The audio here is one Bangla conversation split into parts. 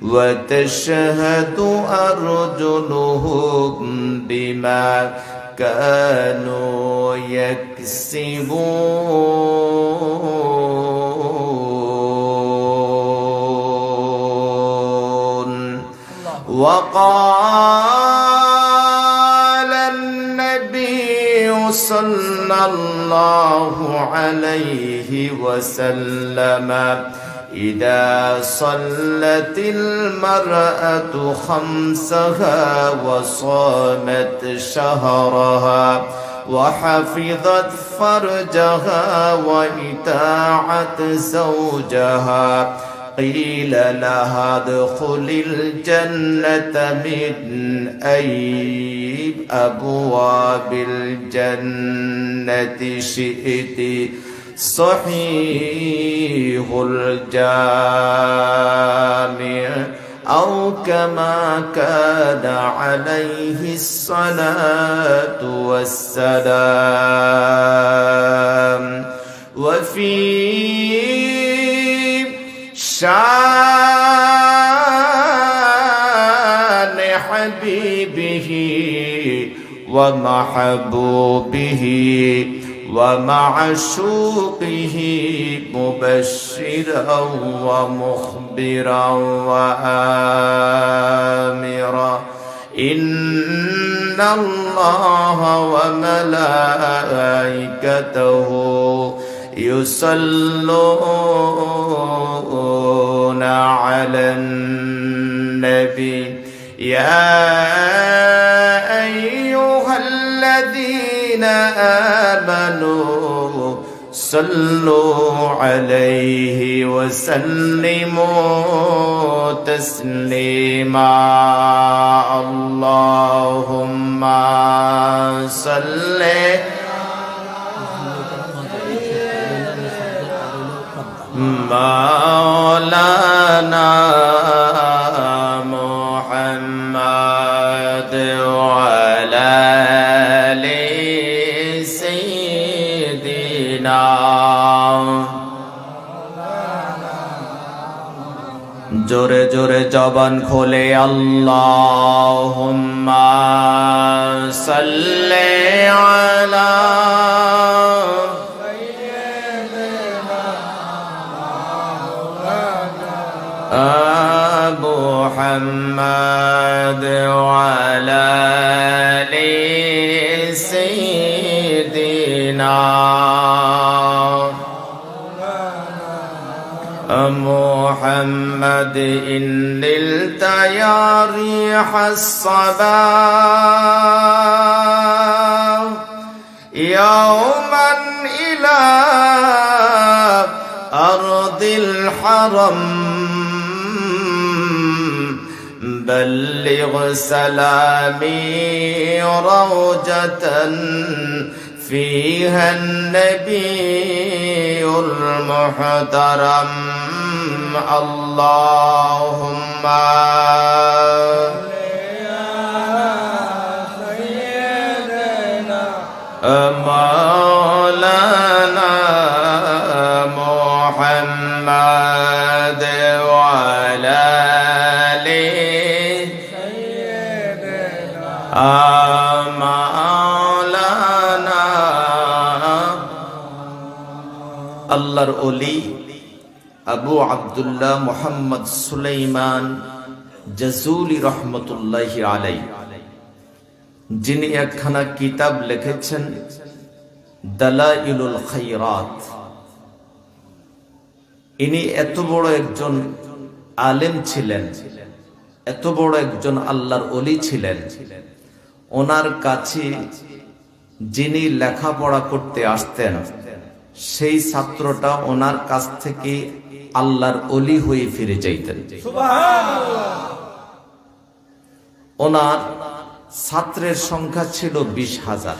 وتشهد أرجلهم بما كانوا يكسبون. وقال النبي صلى الله عليه وسلم إذا صلت المرأة خمسها وصامت شهرها وحفظت فرجها وإطاعت زوجها قيل لها ادخل الجنة من أي أبواب الجنة شئت. صحيح الجامع أو كما كان عليه الصلاة والسلام. وفي شان حبيبه ومحبوبه ومعشوقه مبشرا ومخبرا وآمرا إن الله وملائكته يصلون على النبي يا أيها الذين آمنوا صلوا عليه وسلموا تسليما. اللهم صل مولانا محمد وعلى آل سيدنا. জোরে জোরে জবান খোলে আল্লাহুম্মা সাল্লি আলা محمد وعلى آل سيدنا محمد إن نلت يا ريح الصباح يوما إلى أرض الحرم بلغ سلامي روجة فيها النبي المحترم. اللهم مولانا محمد وعلى آل مولانا. আল্লাহর ওলি আবু আব্দুল্লাহ মুহাম্মদ সুলাইমান জাজুলি রহমতুল্লাহি আলাইহি, যিনি একখানা কিতাব লিখেছেন দালাইলুল খায়রাত। ইনি এত বড় একজন আলেম ছিলেন, এত বড় একজন আল্লাহর ওলি ছিলেন। ওনার কাছে যিনি লেখাপড়া করতে আসতেন সেই ছাত্রটা ওনার কাছ থেকে আল্লাহর ওলি হয়ে ফিরে যাইতেন। ওনার ছাত্রের সংখ্যা ছিল 20,000।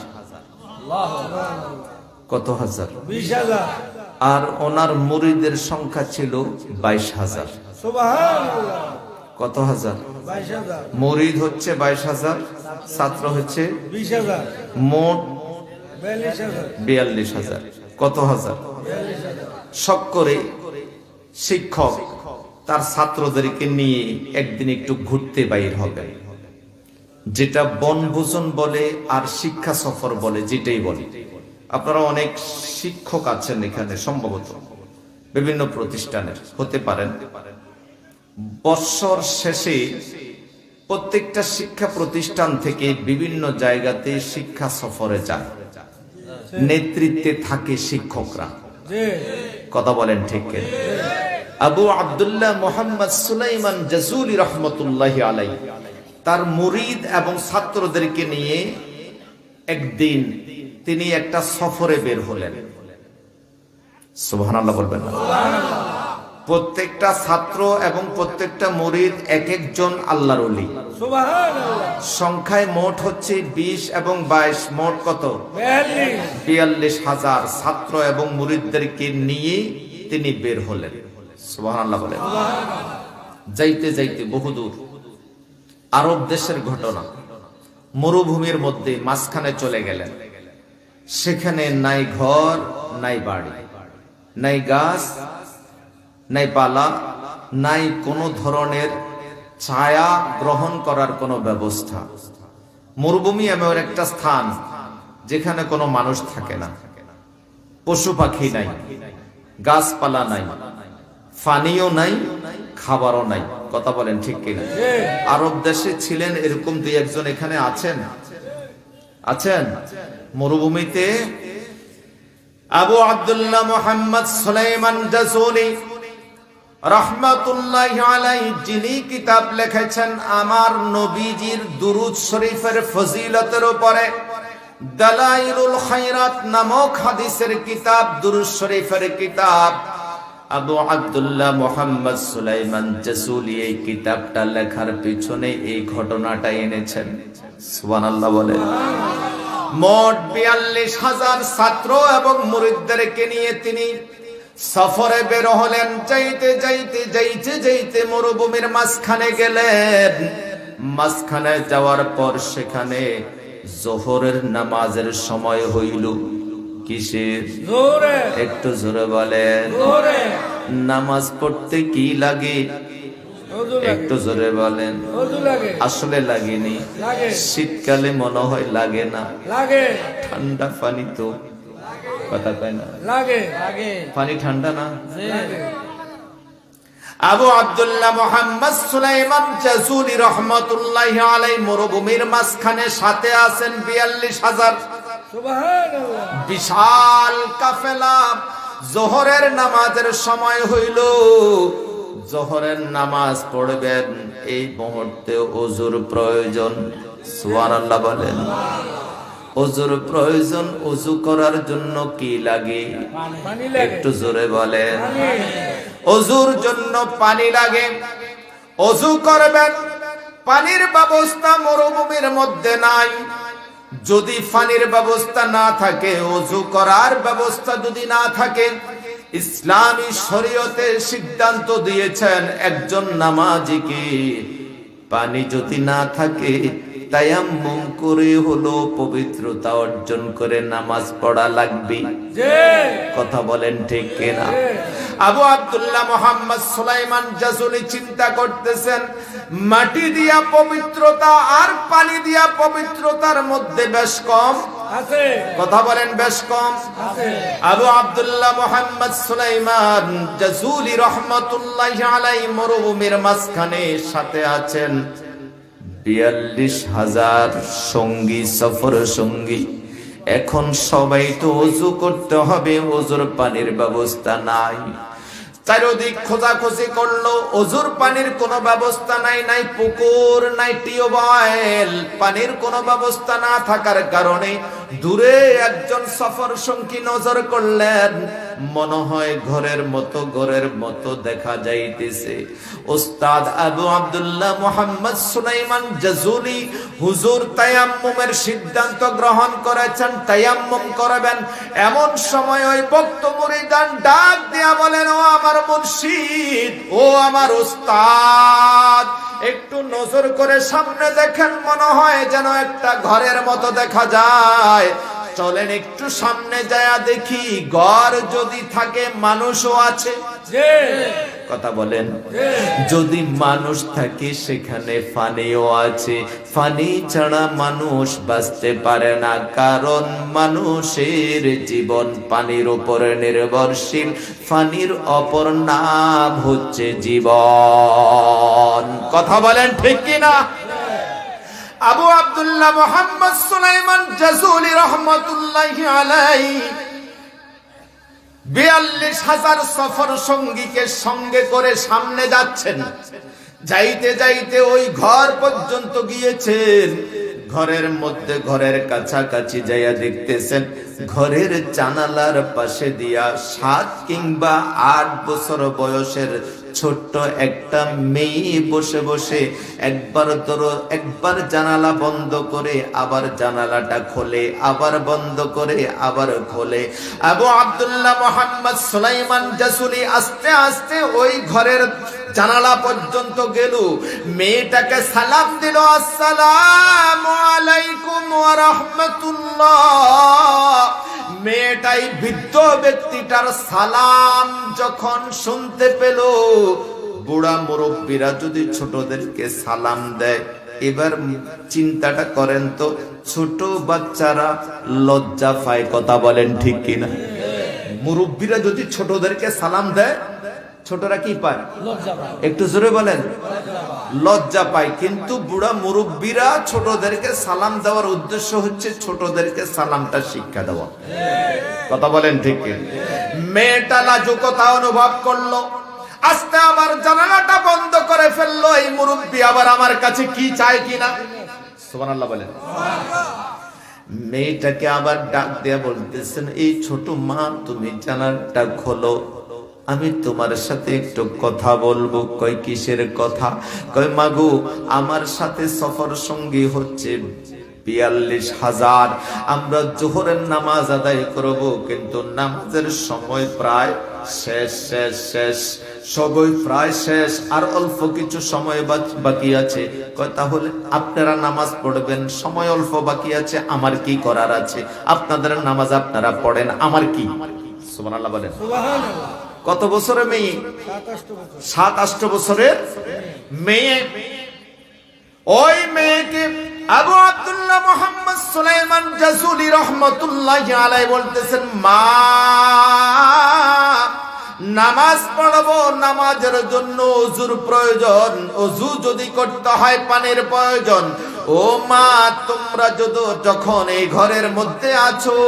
কত হাজার? 20,000। আর ওনার মুরিদের সংখ্যা ছিল 22,000। কত হাজার? 22,000। মুরিদ হচ্ছে 22,000, ছাত্র হচ্ছে 20,000, মোট 42,000। কত হাজার? সব করে শিক্ষক তার ছাত্রদেরকে নিয়ে একদিন একটু ঘুরতে বাইর হবে, যেটা বনভোজন বলে আর শিক্ষা সফর বলে, যেটাই বলে। আপনারা অনেক শিক্ষক আছেন এখানে, সম্ভবত বিভিন্ন প্রতিষ্ঠানের হতে পারেন। বৎসর শেষে প্রত্যেকটা শিক্ষা প্রতিষ্ঠান থেকে বিভিন্ন জায়গাতে শিক্ষা সফরে যায়, নেতৃত্বে থাকে শিক্ষকরা। কথা বলেন ঠিক কিনা? আবু আব্দুল্লাহ মুহাম্মদ সুলাইমান জাযুলি রাহমাতুল্লাহি আলাইহি তার মুরিদ এবং ছাত্রদেরকে নিয়ে একদিন তিনি একটা সফরে বের হলেন। সুবহানাল্লাহ বলবেন না? প্রত্যেকটা ছাত্র এবং প্রত্যেকটা মুরিদ এক একজন আল্লাহর ওলি। সংখ্যায় মোট হচ্ছে 20 এবং 22, মোট কত? 42,000 ছাত্র এবং মুরিদদেরকে নিয়ে তিনি বের হলেন। সুবহানাল্লাহ বলেন। যাইতে যাইতে বহুদূর, আরব দেশের ঘটনা, মরুভূমির মধ্যে মাঝখানে চলে গেলেন। সেখানে নাই ঘর, নাই বাড়ি, নাই গাছ, নাই পালা, নাই কোনো ধরনের ছায়া গ্রহণ করার কোনো ব্যবস্থা। মরুভূমি এমন একটা স্থান যেখানে কোনো মানুষ থাকে না, পশু পাখি নাই, গাছপালা নাই, পানিও নাই, খাবারও নাই। কথা বলেন ঠিক কিনা? আরব দেশে ছিলেন এরকম 2-1 এখানে আছেন? আছেন? মরুভূমিতে আবু আব্দুল্লাহ মুহাম্মদ সুলাইমান জাযুলি রাহমাতুল্লাহি আলাইহি, যিনি কিতাব লিখেছেন আমার নবীজির দুরূদ শরীফের ফজিলতের উপরে, দালাইলুল খায়রাত নামক হাদিসের কিতাব, দুরূদ শরীফের কিতাব, আবু আব্দুল্লাহ মুহাম্মদ সুলাইমান জাযুলি এই কিতাবটা লেখার পিছনে এই ঘটনাটা এনেছেন। সুবহানাল্লাহ বলেন। মোট 42,000 ছাত্র এবং মুরিদদেরকে নিয়ে তিনি সফরে বের হলেন। যাইতে যাইতে যাইতে যাইতে মরুভূমির মাঝখানে গেলেন। মাঝখানে যাওয়ার পর সেখানে জোহরের নামাজের সময় হইল। কিসের? জোহরে। একটু জোরে বলেন। জোহরে। নামাজ পড়তে কি লাগে? একটু জোরে বলেন। আসলে লাগেনি, শীতকালে মনে হয় লাগে না, ঠান্ডা পানি তো কথা কয় না, পানি ঠান্ডা না। আবু আব্দুল্লাহ মুহাম্মদ সুলাইমান জাযুলি রাহমাতুল্লাহি আলাইহি মরুভূমির মাঝখানে, সাথে আছেন 42,000। সুবহানাল্লাহ। বিশাল কাফেলা। জোহরের নামাজের সময় হইল। জোহরের নামাজ পড়বেন, এই মুহূর্তে ওযুর প্রয়োজন। সুবহানাল্লাহ বলেন। ওযুর প্রয়োজন। ওযু করার জন্য কি লাগে? একটু জোরে বলেন। ওযুর জন্য পানি লাগে। ওযু করবেন, পানির ব্যবস্থা মরুভূমির মধ্যে নাই। যদি পানির ব্যবস্থা না থাকে, ওযু করার ব্যবস্থা যদি না থাকে, ইসলামী শরীয়তে সিদ্ধান্ত দিয়েছেন একজন নামাজিকে পানি যদি না থাকে তায়াম্মুম করে হলো পবিত্রতা অর্জন করে নামাজ পড়া লাগবে। কথা বলেন ঠিক কিনা? আবু আব্দুল্লাহ মুহাম্মদ সুলাইমান জাযুলি চিন্তা করতেছেন, মাটি দিয়া পবিত্রতা আর পানি দিয়া পবিত্রতার মধ্যে বেশ কম আছে। কথা বলেন, বেশ কম আছে। আবু আব্দুল্লাহ মুহাম্মদ সুলাইমান জাযুলি রাহমাতুল্লাহি আলাইহি মরুভূমির মাঝখানে, সাথে আছেন 42,000 সঙ্গী, সফর সঙ্গী। এখন সবাই তো ওযু করতে হবে, ওযুর পানির ব্যবস্থা নাই। চারিদিক খোঁজাখুঁজি করলো, ওযুর পানির কোনো ব্যবস্থা নাই। নাই পুকুর, নাই টিউবওয়েল, পানির কোনো ব্যবস্থা না থাকার কারণে দূরে একজন সফর সঙ্গী নজর করলেন। মনে হয় ঘরের মতো দেখা যাইতেছে। ওস্তাদ আবু আব্দুল্লাহ মুহাম্মদ সুলাইমান জাযুলি হুজুর তায়াম্মুমের সিদ্ধান্ত গ্রহণ করেছেন, তায়াম্মুম করবেন। এমন সময় ওই ভক্ত মুরিদান ডাক দিয়া বলেন, ও আমার মুর্শিদ, ও আমার ওস্তাদ, একটু নজর করে সামনে দেখেন, মনে হয় যেন একটা ঘরের মতো দেখা যায়। চলেন একটু সামনে যায়া দেখি, ঘর যদি থাকে মানুষও আছে। কথা বলেন, যদি মানুষ থাকে সেখানে পানিও আছে। পানি ছাড়া মানুষ বাঁচতে পারে না, কারণ মানুষের জীবন পানির উপরে নির্ভরশীল। পানির অপর নাম হচ্ছে জীবন। কথা বলেন ঠিক কিনা? আবু আব্দুল্লাহ মুহাম্মদ সুলাইমান জাযুলি রাহমাতুল্লাহি আলাইহি ৪২,০০০ সফর সঙ্গীকে সঙ্গে করে সামনে যাচ্ছেন। যাইতে যাইতে ওই ঘর পর্যন্ত গিয়েছেন। ঘরের মধ্যে, ঘরের কাছাকাছি যাইয়া দেখতেছেন ঘরের জানালার পাশে দিয়া ৭ কিংবা ৮ বছর বয়সের ছোট্ট একটা মেয়ে বসে বসে একবার জানালা বন্ধ করে আবার জানালাটা খোলে, আবার বন্ধ করে আবার খোলে। আবু আব্দুল্লাহ মুহাম্মদ সুলাইমান জাযুলি আস্তে আস্তে ওই ঘরের জানালা পর্যন্ত গেল, মেয়েটাকে সালাম দিল, আসসালামু আলাইকুম ওয়া রাহমাতুল্লাহ। মেয়েটাই বৃদ্ধ ব্যক্তিটার সালাম যখন শুনতে পেল, বুড়া মুরব্বীরা যদি ছোটদেরকে সালাম দেয়, এবার চিন্তাটা করেন তো, ছোট বাচ্চারা লজ্জা পায়। কথা বলেন ঠিক কিনা? মুরব্বীরা যদি ছোটদেরকে সালাম দেয়, ছোটরা কি পায়? একটু জোরে বলেন, লজ্জা পায়। কিন্তু বুড়া মুরব্বীরা ছোটদেরকে সালাম দেওয়ার উদ্দেশ্য হচ্ছে ছোটদেরকে সালামটা শিক্ষা দেওয়া। কথা বলেন ঠিক কিনা? মেয়েটা লাজুকতা অনুভব করলো, আস্তে আবার জানালাটা বন্ধ করে ফেললো। এই মুরব্বী আবার আমার কাছে কি চায় কিনা? সুবহানাল্লাহ বলেন। মেয়েটাকে আবার ডাক দিয়া বলতেছেন, এই ছোট মা, তুমি জানালাটা খোলো, আমি তোমার সাথে একটু কথা বলবো। কয় কিসের কথা? কয় মাগো, আমার সাথে সফর সঙ্গী হচ্ছে ৪২,০০০। আমরা জোহরের নামাজ আদায় করব, কিন্তু নামাজের সময় প্রায় শেষ, সবই প্রায় শেষ, আর অল্প কিছু সময় বাকি আছে। কয় তাহলে আপনারা নামাজ পড়বেন, সময় অল্প বাকি আছে, আমার কি করার আছে? আপনাদের নামাজ আপনারা পড়েন, আমার কি? সুবহানাল্লাহ বলেন। কত বছরের মেয়ে? ৭-৮ বছরের মেয়ে। ওই মেয়েকে আবু আব্দুল্লাহ মুহাম্মদ সুলাইমান জাযুলি রাহমাতুল্লাহি আলাইহি বলতেছেন, মা, নামাজ পড়বো, নামাজের জন্য ওযুর প্রয়োজন, ওযু যদি করতে হয় পানির প্রয়োজন। ও মা, তোমরা যখন এই ঘরের মধ্যে আছো,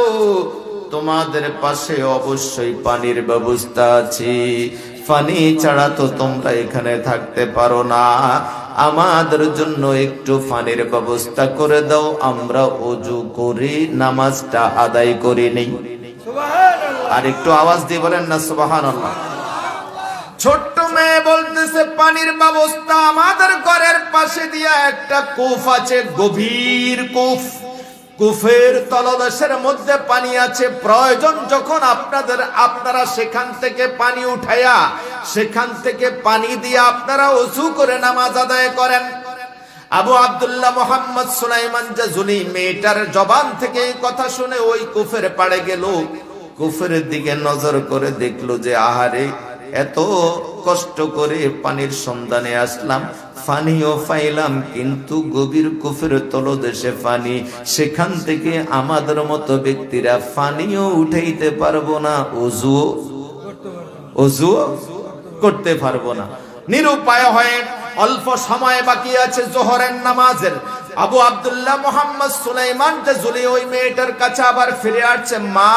তোমাদের পাশে অবশ্যই পানির ব্যবস্থা আছে। পানি ছাড়া তো তোমরা এখানে থাকতে পারো না। আমাদের জন্য একটু পানির ব্যবস্থা করে দাও, আমরা ওযু করে নামাজটা আদায় করে নেই। আর একটু আওয়াজ দিয়ে বলেন না সুবহানাল্লাহ। ছোট্ট মেয়ে বলতেছে, পানির ব্যবস্থা আমাদের ঘরের পাশে দিয়া একটা কূপ আছে, গভীর কূপ। কূপের তলদেশের মধ্যে পানি আছে। প্রয়োজন যখন আপনারা সেখান থেকে পানি উঠাইয়া, সেখান থেকে পানি দিয়ে আপনারা ওযু করে নামাজ আদায় করেন। আবু আব্দুল্লাহ মুহাম্মদ সুলাইমান জাযুলি মেয়েটার জবান থেকে এই কথা শুনে ওই কূপের পাড়ে গেল। কূপের দিকে নজর করে দেখলো যে আহারে, এত কষ্ট করে পানির সন্ধানে আসলাম, পানিও পাইলাম, কিন্তু গভীর কূপের তলদেশে পানি, সেখান থেকে আমাদের মতো ব্যক্তিরা পানিও উঠাইতে পারবো না, ওযু করতে পারবো না। নিরুপায় হয়ে অল্প সময় বাকি আছে জোহরের নামাজের। আবু আব্দুল্লাহ মুহাম্মদ সুলাইমান জাযুলি ওই মেয়েটার কাছে আবার ফিরে আসছে, মা,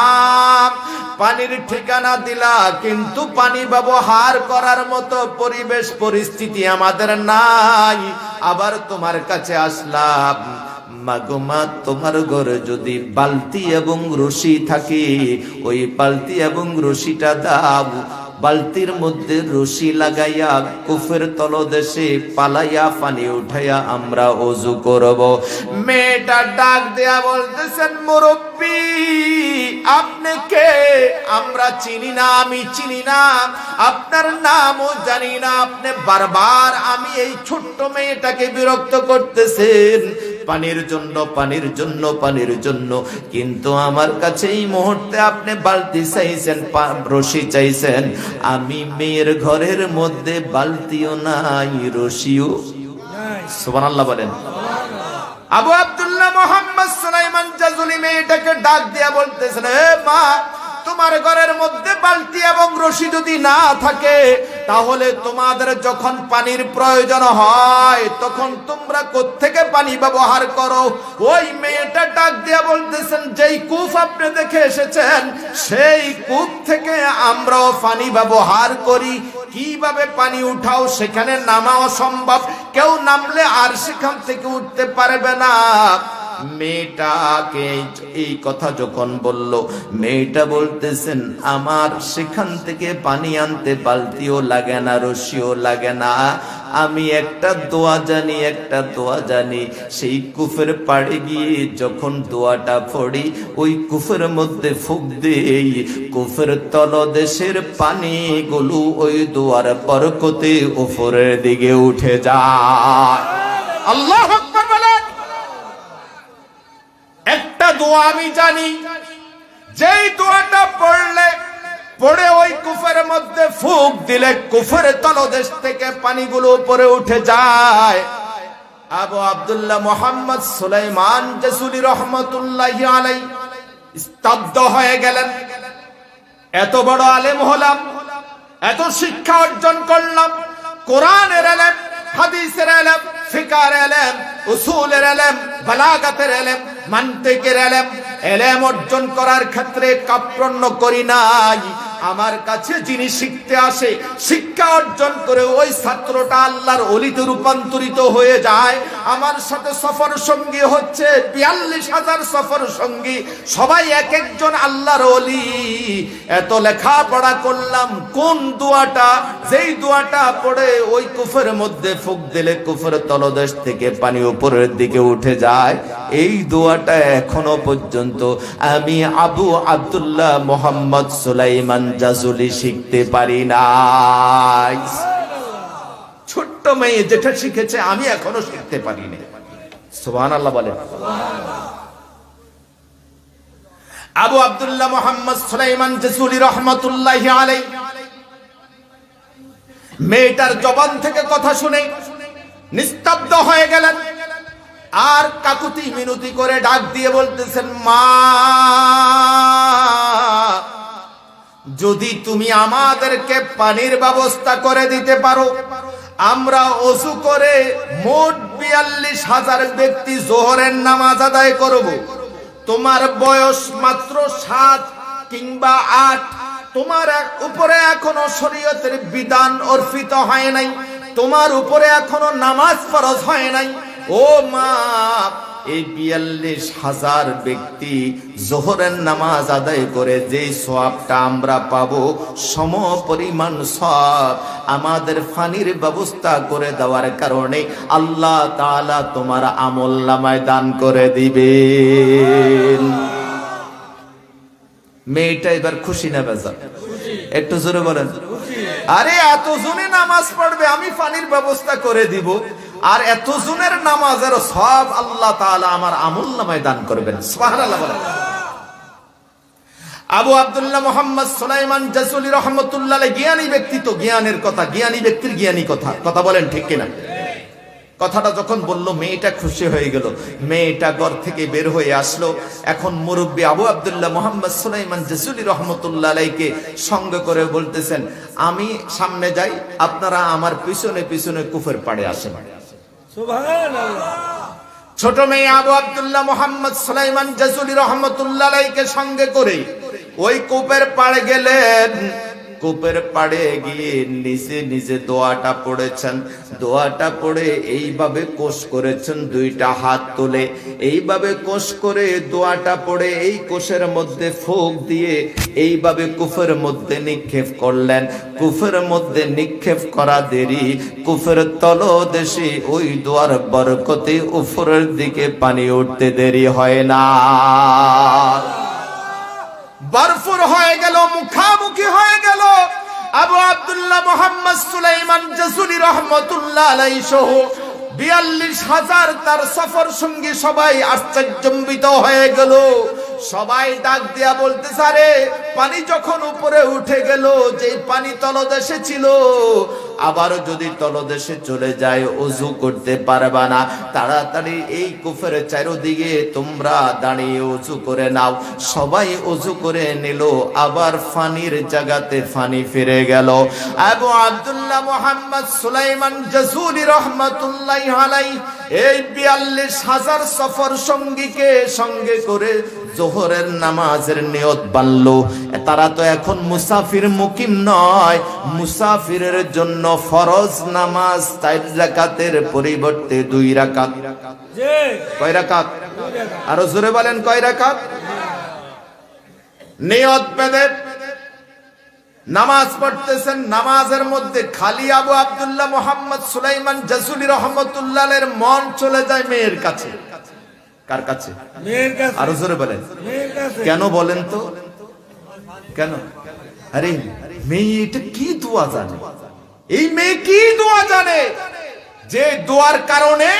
পানির ঠিকানা দিলা, কিন্তু পানি ব্যবহার করার মতো পরিবেশ পরিস্থিতি আমাদের নাই, আবার তোমার কাছে আসলাম। মাগো মা, তোমার ঘরে যদি বালতি এবং রশি থাকে, ওই বালতি এবং রশিটা দাও। বালতির মধ্যে রশি লাগাইয়া কূপের তলদেশে পালাইয়া পানি উঠাইয়া আমরা ওযু করব। মেয়েটা ডাক দেয়া বলতেছেন, মুরব্বি, আপনি কে? আমরা চিনি না, আমি চিনি না, আপনার নামও জানি না। আপনি বারবার আমি এই ছোট্ট মেয়েটাকে বিরক্ত করতেছেন, পানির জন্য, পানির জন্য, পানির জন্য। কিন্তু আমার কাছে এই মুহূর্তে আপনি বালতি চাইছেন, রশি চাইছেন। আমি মেয়ের ঘরের মধ্যে বালতিও নাই, রশিও। সুবহানাল্লাহ বলেন। আবু আব্দুল্লাহ মুহাম্মদ সুলাইমান জাজুলি মেয়েটাকে ডাক দিয়া বলতেছেন, হে মা, তোমার ঘরের মধ্যে বালতি এবং রশি যদি না থাকে, তাহলে তোমাদের যখন পানির প্রয়োজন হয় তখন তোমরা কোত্থেকে পানি ব্যবহার করো? ওই মেয়েটা ডাক দিয়া বলতেছেন, যেই কূপ আপনি দেখে এসেছেন সেই কূপ থেকে আমরাও পানি ব্যবহার করি। কিভাবে পানি উঠাও? সেখানে নামা অসম্ভব, কেউ নামলে আর সেখান থেকে উঠতে পারবে না। মেয়েটাকে এই কথা যখন বলল, মেয়েটা বলতেছেন, আমার সেখান থেকে পানি আনতে বালতিও লাগে না, রশিও লাগে না। আমি একটা দোয়া জানি, একটা দোয়া জানি। সেই কুফের পাড়ে গিয়ে যখন দোয়াটা পড়ি, ওই কুফের মধ্যে ফুঁক দেই, কুফের তলদেশের পানিগুলো ওই দোয়ার বরকতে উপরের দিকে উঠে যায়। আল্লাহু আকবার বলেন। একটা দোয়া আমি জানি, যেই দোয়াটা পড়ে ওই কুফের মধ্যে ফুঁক দিলে কুফের তলদেশ থেকে পানিগুলো উপরে উঠে যায়। আবু আব্দুল্লাহ মুহাম্মদ সুলাইমান জাজুলি রহমাতুল্লাহি আলাইহি স্তব্ধ হয়ে গেলেন। এত বড় আলেম হলাম, এত শিক্ষা অর্জন করলাম, কোরআনের ইলম, হাদিসের ইলম, ফিকহের ইলম, উসুলের ইলম, বালাগাতের ইলম, মানতিকের ইলম, ইলম অর্জন করার ক্ষেত্রে কাপ্রণ্য করি নাই। আমার কাছে যিনি শিখতে আসে, শিক্ষা অর্জন করে ওই ছাত্রটা আল্লাহর ওলিতে রূপান্তরিত হয়ে যায়। আমার সাথে সফর সঙ্গী হচ্ছে ৪২,০০০ সফর সঙ্গী, সবাই এক একজন আল্লাহর ওলি। এত লেখাপড়া করলাম, কোন দোয়াটা, যেই দোয়াটা পড়ে ওই কুফের মধ্যে ফুঁক দিলে কুফের তলদেশ থেকে পানি উপরের দিকে উঠে যায়, এই দোয়াটা এখনো পর্যন্ত আমি আবু আব্দুল্লাহ মুহাম্মদ সুলাইমান জাজুলি শিখতে পারি নাই। ছোট্ট মেয়ে যেটা শিখেছে আমি এখনো শিখতে পারিনি। সুবহানাল্লাহ বলেন। আবু আব্দুল্লাহ মুহাম্মদ সুলাইমান জাজুলি রহমাতুল্লাহি আলাইহি মেয়েটার জবান থেকে কথা শুনে নিস্তব্ধ হয়ে গেলেন। আর কাকুতি মিনতি করে ডাক দিয়ে বলতেছেন, মা, যদি তুমি আমাদেরকে পানির ব্যবস্থা করে দিতে পারো, আমরা ওযু করে মোট ৪২,০০০ ব্যক্তি যোহরের নামাজ আদায় করব। তোমার বয়স মাত্র ৭ কিংবা ৮, তোমার উপরে এখনো শরীয়তের বিধান অর্পিত হয় নাই, তোমার উপরে এখনো নামাজ ফরজ হয় নাই। ও মা, এই ৪২,০০০ ব্যক্তি যোহরের নামাজ আদায় করে যে সওয়াবটা আমরা পাবো, সম পরিমাণ সওয়াব আমাদের পানির ব্যবস্থা করে দেওয়ার কারণে আল্লাহ তাআলা তোমার আমলনামায় দান করে দিবেন। মেয়েটা এবার খুশি না বেজার? একটু জোরে বলেন। আরে এত জনে নামাজ পড়বে, আমি পানির ব্যবস্থা করে দিব, আর এত জনের নামাজের সওয়াব আল্লাহ তাআলা আমার আমলনামায় দান করবেন। সুবহানাল্লাহ বলেন। আবু আব্দুল্লাহ মুহাম্মদ সুলাইমান জাজুলি রহমাতুল্লাহ আলাইহি জ্ঞানী ব্যক্তি, তো জ্ঞানের কথা, জ্ঞানী ব্যক্তির জ্ঞানী কথা বলেন, ঠিক কিনা? কথাটা যখন বলল, মেয়েটা খুশি হয়ে গেল। মেয়েটা ঘর থেকে বের হয়ে আসলো। এখন মুরব্বী আবু আব্দুল্লাহ মুহাম্মদ সুলাইমান জাজুলি রহমাতুল্লাহ আলাইহিকে সঙ্গে করে বলতেছেন, আমি সামনে যাই, আপনারা আমার পিছনে পিছনে কুফের পাড়ে আসেন। সুবহানাল্লাহ। ছোট মেয়ে আবু আব্দুল্লাহ মুহাম্মদ সুলাইমান জাজুলি রহমাতুল্লাহ আলাইহিকে সঙ্গে করে ওই কূপের পাড়ে গেলেন। কূপের পাড়ে গিয়ে নিচে নিচে দোয়াটা পড়েছেন। দোয়াটা পড়ে এইভাবে কোষ করেছেন, দুইটা হাত তুলে এইভাবে কোষ করে দোয়াটা পড়ে এই কোষের মধ্যে ফুঁক দিয়ে এইভাবে কুফের মধ্যে নিক্ষেপ করলেন। কুফের মধ্যে নিক্ষেপ করা দেরি, কুফের তলদেশে ওই দোয়ার বরকতে উপরের দিকে পানি উঠতে দেরি হয় না। বরফুর হয়ে গেল, মুখামুখি হয়ে গেল আবু আব্দুল্লাহ মুহাম্মদ সুলাইমান জাজুলি রহমাতুল্লাহ আলাইহি সহ 42,000 তার সফর সঙ্গী সবাই আশ্চর্যজম্বিত হয়ে গেল। সবাই ডাক দিয়া বলতেছে, আরে পানি যখন উপরে উঠে গেল, যে পানি তলদেশে ছিল আবারও যদি তলদেশে চলে যায় ওযু করতে পারবা না, তাড়াতাড়ি এই কুফের চারদিকে তোমরা দাঁড়িয়ে ওযু করে নাও। সবাই ওযু করে নিল, আবার ফানির জায়গাতে ফানি ফিরে গেল। আবু আব্দুল্লাহ মুহাম্মদ সুলাইমান জাযুলি রহমাতুল্লাহি আলাইহি এই 42,000 সফর সঙ্গীকে সঙ্গে করে জোহরের নামাজের নিয়ত বানলো। তারা তো এখন মুসাফির মুকিম নয়, মুসাফিরের জন্য ফরজ নামাজ 4 রাকাতের পরিবর্তে 2 রাকাত। কয় রাকাত? আরো জোরে বলেন, কয় রাকাত? নিয়ত বেঁধে নামাজ পড়তেছেন। নামাজের মধ্যে খালি আবু আব্দুল্লাহ মুহাম্মদ সুলাইমান জাযুলি রহমাতুল্লাহ আলাইহির মন চলে যায় মেয়ের কাছে। কার কাছে? মেয়ের কাছে। আরো জোরে বলেন, মেয়ের কাছে। কেন বলেন তো, কেন? আরে মেয়ে এটা কি দোয়া জানে? এই মেয়ে কি দোয়া জানে যে দোয়ার কারণে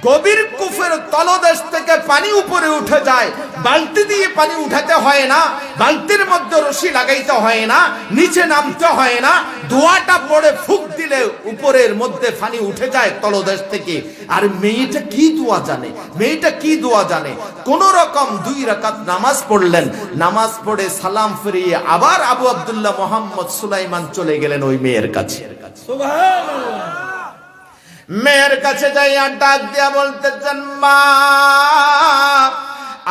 গভীর কুফের তলদেশ থেকে পানি উপরে উঠে যায়? বালতি দিয়ে পানি উঠাতে হয় না, বালতির মধ্যে রশি লাগাইতে হয় না, নিচে নামতে হয় না, দোয়াটা পড়ে ফুক দিলে উপরের মধ্যে পানি উঠে যায় তলদেশ থেকে। আর মেয়েটা কি দোয়া জানে? মেয়েটা কি দোয়া জানে? কোন রকম 2 রাকাত নামাজ পড়লেন, নামাজ পড়ে সালাম ফিরিয়ে আবার আবু আব্দুল্লাহ মুহাম্মদ সুলাইমান চলে গেলেন ওই মেয়ের কাছে। সুবহানাল্লাহ। মেয়ের কাছে যাইয়া ডাক দিয়া বলতেছেন, মা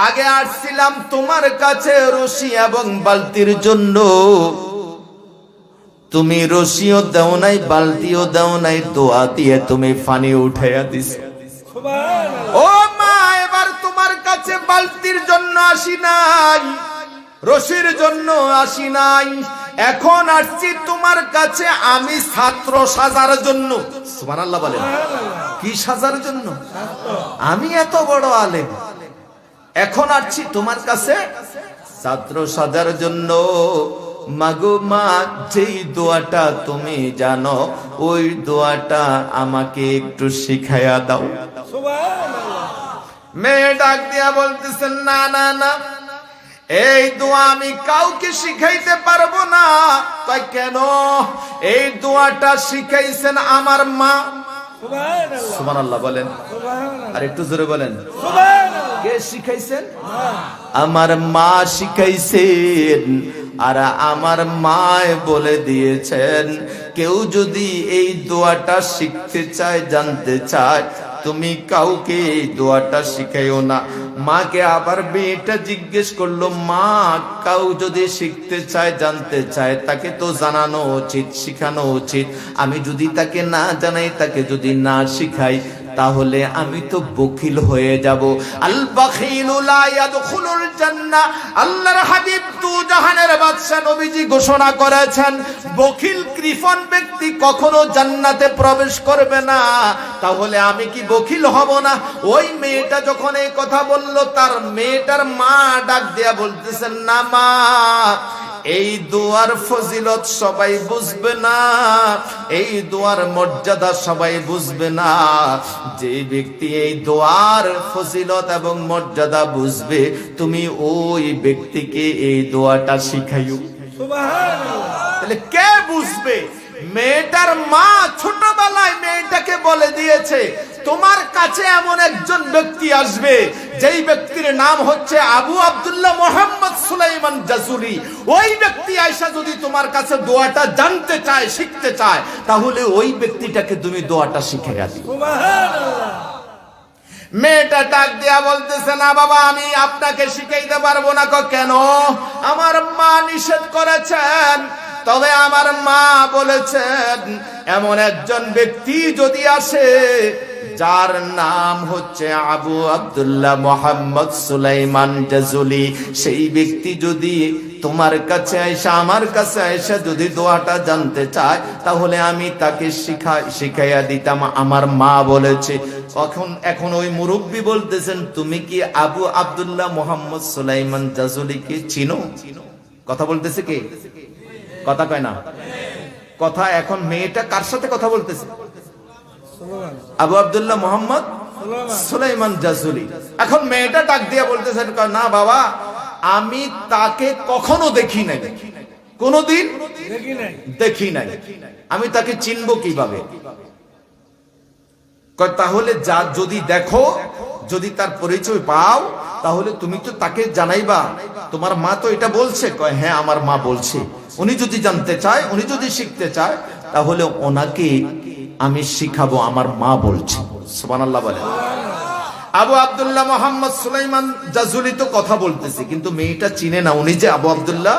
আগে আসছিলাম তোমার কাছে রশি এবং বালতির জন্য, তুমি রশিও দাও নাই, বালতিও দাও নাই, দোয়া দিয়ে তুমি পানি উঠাইয়া দিছো। ও মা, এবার তোমার কাছে বালতির জন্য আসি নাই, রশির জন্য আসি নাই, এখন আসছি তোমার কাছে আমি ছাত্র সাজার জন্য। সুবহানাল্লাহ বলেন। কি সাজার জন্য? আমি এত বড় আলেম, এখন আসছি তোমার কাছে ছাত্র সাজার জন্য। মাগো মা, যেই দোয়াটা তুমি জানো ওই দোয়াটা আমাকে একটু শিখাইয়া দাও। সুবহানাল্লাহ। মেয়ে ডাক দিয়া বলতেছেন, না না না, এই দোয়া আমি কাউকে শিখাইতে পারবো না। তাই কেন? এই দোয়াটা শিখাইছেন আমার মা। সুবহানাল্লাহ বলেন, আর একটু জোরে বলেন। কে শিখাইছেন? আমার মা শিখাইছেন। আর আমার মা বলে দিয়েছেন, কেউ যদি এই দোয়াটা শিখতে চায়, জানতে চায়, তুমি কাউকে এই দোয়াটা শিখাইও না। মাকে আবার মেয়েটা জিজ্ঞেস করলো, মা কাউ যদি শিখতে চায়, জানতে চায়, তাকে তো জানানো উচিত, শিখানো উচিত। আমি যদি তাকে না জানাই, তাকে যদি না শিখাই, তাহলে আমি তো বখিল হয়ে যাব। আল বাখিলু লা ইয়াদখুলুল জান্নাহ। আল্লাহর হাবিব দু জাহানের বাদশা নবীজি ঘোষণা করেছেন, বখিল কৃপণ ব্যক্তি কখনো জান্নাতে প্রবেশ করবে না। তাহলে আমি কি বখিল হব না? ওই মেয়েটা যখন এই কথা বলল, তার মেয়েটার মা ডাক দিয়া বলতেছেন, না মা, এই দোয়ার ফজিলত সবাই বুঝবে না, এই দোয়ার মর্যাদা সবাই বুঝবে না। যে ব্যক্তি এই দোয়ার ফজিলত এবং মর্যাদা বুঝবে, তুমি ওই ব্যক্তিকে এই দোয়াটা শিখাইও। সুবহানাল্লাহ। তাহলে কে বুঝবে? মেয়েটার মা ছোটবেলায় মেয়েটাকে বলে দিয়েছে, তোমার কাছে এমন একজন ব্যক্তি আসবে, যেই ব্যক্তির নাম হচ্ছে আবু আব্দুল্লাহ মুহাম্মদ সুলাইমান জাযুলি। ওই ব্যক্তি আয়েশা যদি তোমার কাছে দোয়াটা জানতে চায়, শিখতে চায়, তাহলে ওই ব্যক্তিটাকে তুমি দোয়াটা শিখাইয়া দিও। সুবহানাল্লাহ। মেয়েটা ডাক দিয়া বলতেছে, না বাবা, আমি আপনাকে শিখাইতে পারবো না। কেন? আমার মা নিষেধ করেছেন। তবে আমার মা বলেছেন, এমন একজন ব্যক্তি যদি আসে যার নাম হচ্ছে আবু আব্দুল্লাহ মুহাম্মদ সুলাইমান জাযুলি, সেই ব্যক্তি যদি তোমার কাছে আয়েশা, আমার কাছে আয়েশা যদি দোয়াটা জানতে চায়, তাহলে আমি তাকে শিখাইয়া দিতাম। আমার মা বলেছে। এখন ওই মুরব্বী বলতেছেন, তুমি কি আবু আব্দুল্লাহ মুহাম্মদ সুলাইমান জাযুলিকে চিনো? কথা বলতেছে কে? কথা কয় না কথা। এখন মেয়েটা কার সাথে কথা বলতেছে? আবু আব্দুল্লাহ মোহাম্মদ সুলাইমান জাজুলি। এখন মেয়েটা ডাক দিয়া বলতেছেন, না বাবা, আমি তাকে কখনো দেখি নাই, কোনদিন দেখি নাই, আমি তাকে চিনবো কিভাবে? তাহলে যা যদি দেখো, যদি তার পরিচয় পাও, তাহলে তুমি তো তাকে জানাইবা, তোমার মা তো এটা বলছে। কয় হ্যাঁ, আমার মা বলছে। উনি যদি জানতে চায়, উনি যদি শিখতে চায়, তাহলে ওনাকে আমি শিখাবো, আমার মা বলছে। সুবহানাল্লাহ বলেন। আবু আব্দুল্লাহ মোহাম্মদ সুলাইমান জাজুলি তো কথা বলতেছে, কিন্তু মেয়েটা চিনে না উনি যে আবু আব্দুল্লাহ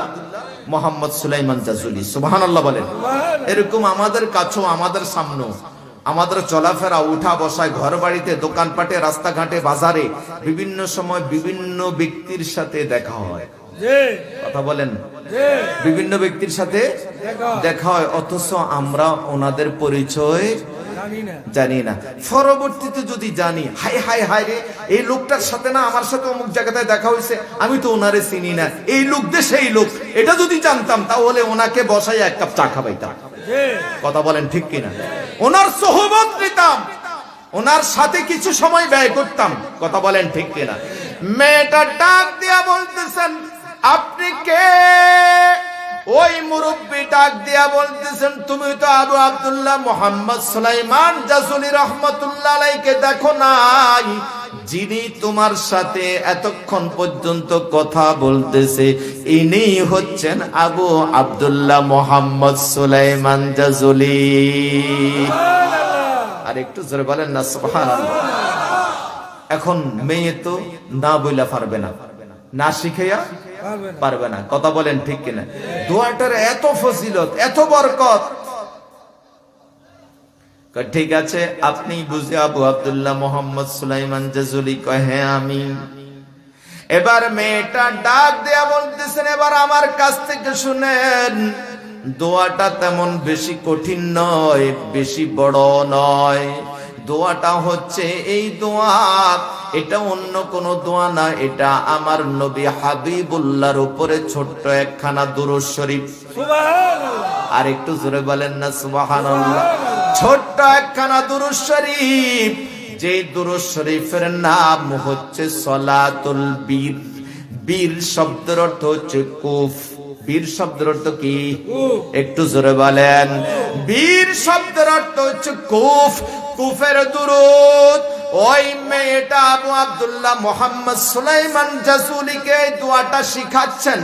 মোহাম্মদ সুলাইমান জাজুলি। সুবহানাল্লাহ বলেন। এরকম আমাদের কাছেও, আমাদের সামনেও, আমাদের চলাফেরা, উঠা বসায়, ঘর বাড়িতে, দোকানপাটে, রাস্তাঘাটে, বাজারে বিভিন্ন সময় বিভিন্ন ব্যক্তির সাথে দেখা হয়। কথা বলেন। বিভিন্ন ব্যক্তির সাথে দেখা হয়, অথচ আমরা ওনাদের পরিচয় জানি না। পরবর্তীতে যদি জানি, হাই হাই হাই রে, এই লোকটার সাথে না আমার সাথে অমুক জায়গায় দেখা হয়েছে, আমি তো ওনারে চিনি না, এই লোক দে সেই লোক, এটা যদি জানতাম তাহলে ওনাকে বসাই এক কাপ চা খাওয়াইতাম। কথা বলেন ঠিক কিনা? ওনার সোহবত নিতাম, ওনার সাথে কিছু সময় ব্যয় করতাম। কথা বলেন ঠিক কিনা? মেয়েটা ডাক দিয়া বলতেছেন, আপনি কে? ওই মুরব্বী ডাক দিয়া বলতেছেন, তুমি তো আবু আব্দুল্লাহ মোহাম্মদ সুলাইমান জাজুলি রহমাতুল্লাহ আলাইহিকে দেখো নাই? যিনি তোমার সাথে এতক্ষণ পর্যন্ত কথা বলতেছে, ইনি হচ্ছেন আবু আব্দুল্লাহ মোহাম্মদ সুলাইমান জাজুলি। আর একটু জোরে বলেন না সুবহানাল্লাহ। এখন মেয়ে তো না বইলা পারবে না, না শিখাইয়া পারবে না। কথা বলেন ঠিক কিনা? দোয়াটার এত ফজিলত, এত বরকত। ঠিক আছে, আপনি বুঝে আবু আব্দুল্লাহ মোহাম্মদ সুলাইমান জাজুলি? কয় হ্যাঁ আমি। এবার মেয়েটা ডাক দেয়া বলতেছেন, এবার আমার কাছ থেকে শুনেন, দোয়াটা তেমন বেশি কঠিন নয়, বেশি বড় নয়। দোয়াটা হচ্ছে এই দোয়া, এটা অন্য কোন দোয়া না, এটা আমার নবী হাবিবুল্লাহর উপরে ছোট্ট একখানা দুরূদ শরীফ। সুবহানাল্লাহ। আর একটু জোরে বলেন না সুবহানাল্লাহ। ছোট্ট একখানা দুরূদ শরীফ, যে দুরূদ শরীফের নাম হচ্ছে সলাতুল বীর। বীর শব্দের অর্থ হচ্ছে কুফ। বীর শব্দের অর্থ কি? একটু জোরে বলেন। বীর শব্দের অর্থ হচ্ছে কুফ। কুফের দুরূদ। ওই মেয়েটা আবু আব্দুল্লাহ মোহাম্মদ সুলাইমান জাজুলিকে দোয়াটা শিখাচ্ছেন।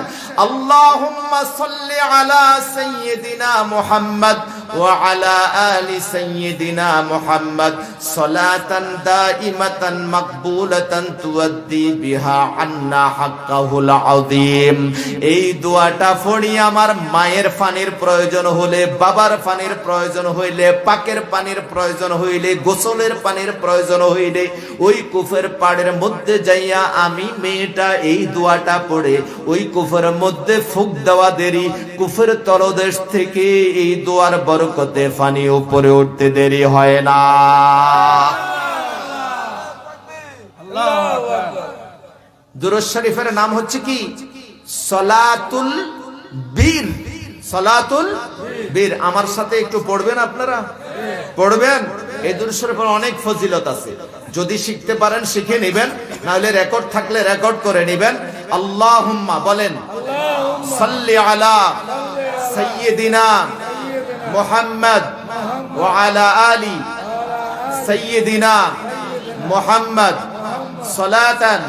আল্লাহুম্মা সাল্লি আলা সাইয়্যিদিনা মুহাম্মদ ওয়া আলা আলি সাইয়্যিদিনা মুহাম্মদ সালাতান দাইমাতান মাকবুলাতান তুআদ্দি বিহা আন্না হাক্কাহুল আযীম। এই দোয়াটা পড়ি আমার মায়ের পানির প্রয়োজন হলে, বাবার পানির প্রয়োজন হইলে, পাকের পানির প্রয়োজন হইলে, গোসলের পানির প্রয়োজন হইলে, ওই কুফের পাড়ের মধ্যে যাইয়া আমি মেয়েটা এই দোয়াটা পড়ে ওই কুফের মধ্যে ফুক দেওয়া দেরি, কুফের তলদেশ থেকে এই দোয়ার বরকতে পানি উপরে উঠতে দেরি হয় না। দুরূদ শরীফের নাম হচ্ছে কি? সলাতুল বীর। সলাতুল বীর। আমার সাথে একটু পড়বেন আপনারা? পড়বেন? এই দুরূদ শরীফের অনেক ফজিলত আছে। যদি শিখতে পারেন শিখে নেবেন, না হলে রেকর্ড থাকলে রেকর্ড করে নেবেন। আল্লাহুম্মা বলেন, সাল্লি আলা সাইয়্যিদিনা মুহাম্মদ ওয়া আলা আলি সাইয়্যিদিনা মুহাম্মদ সালাতান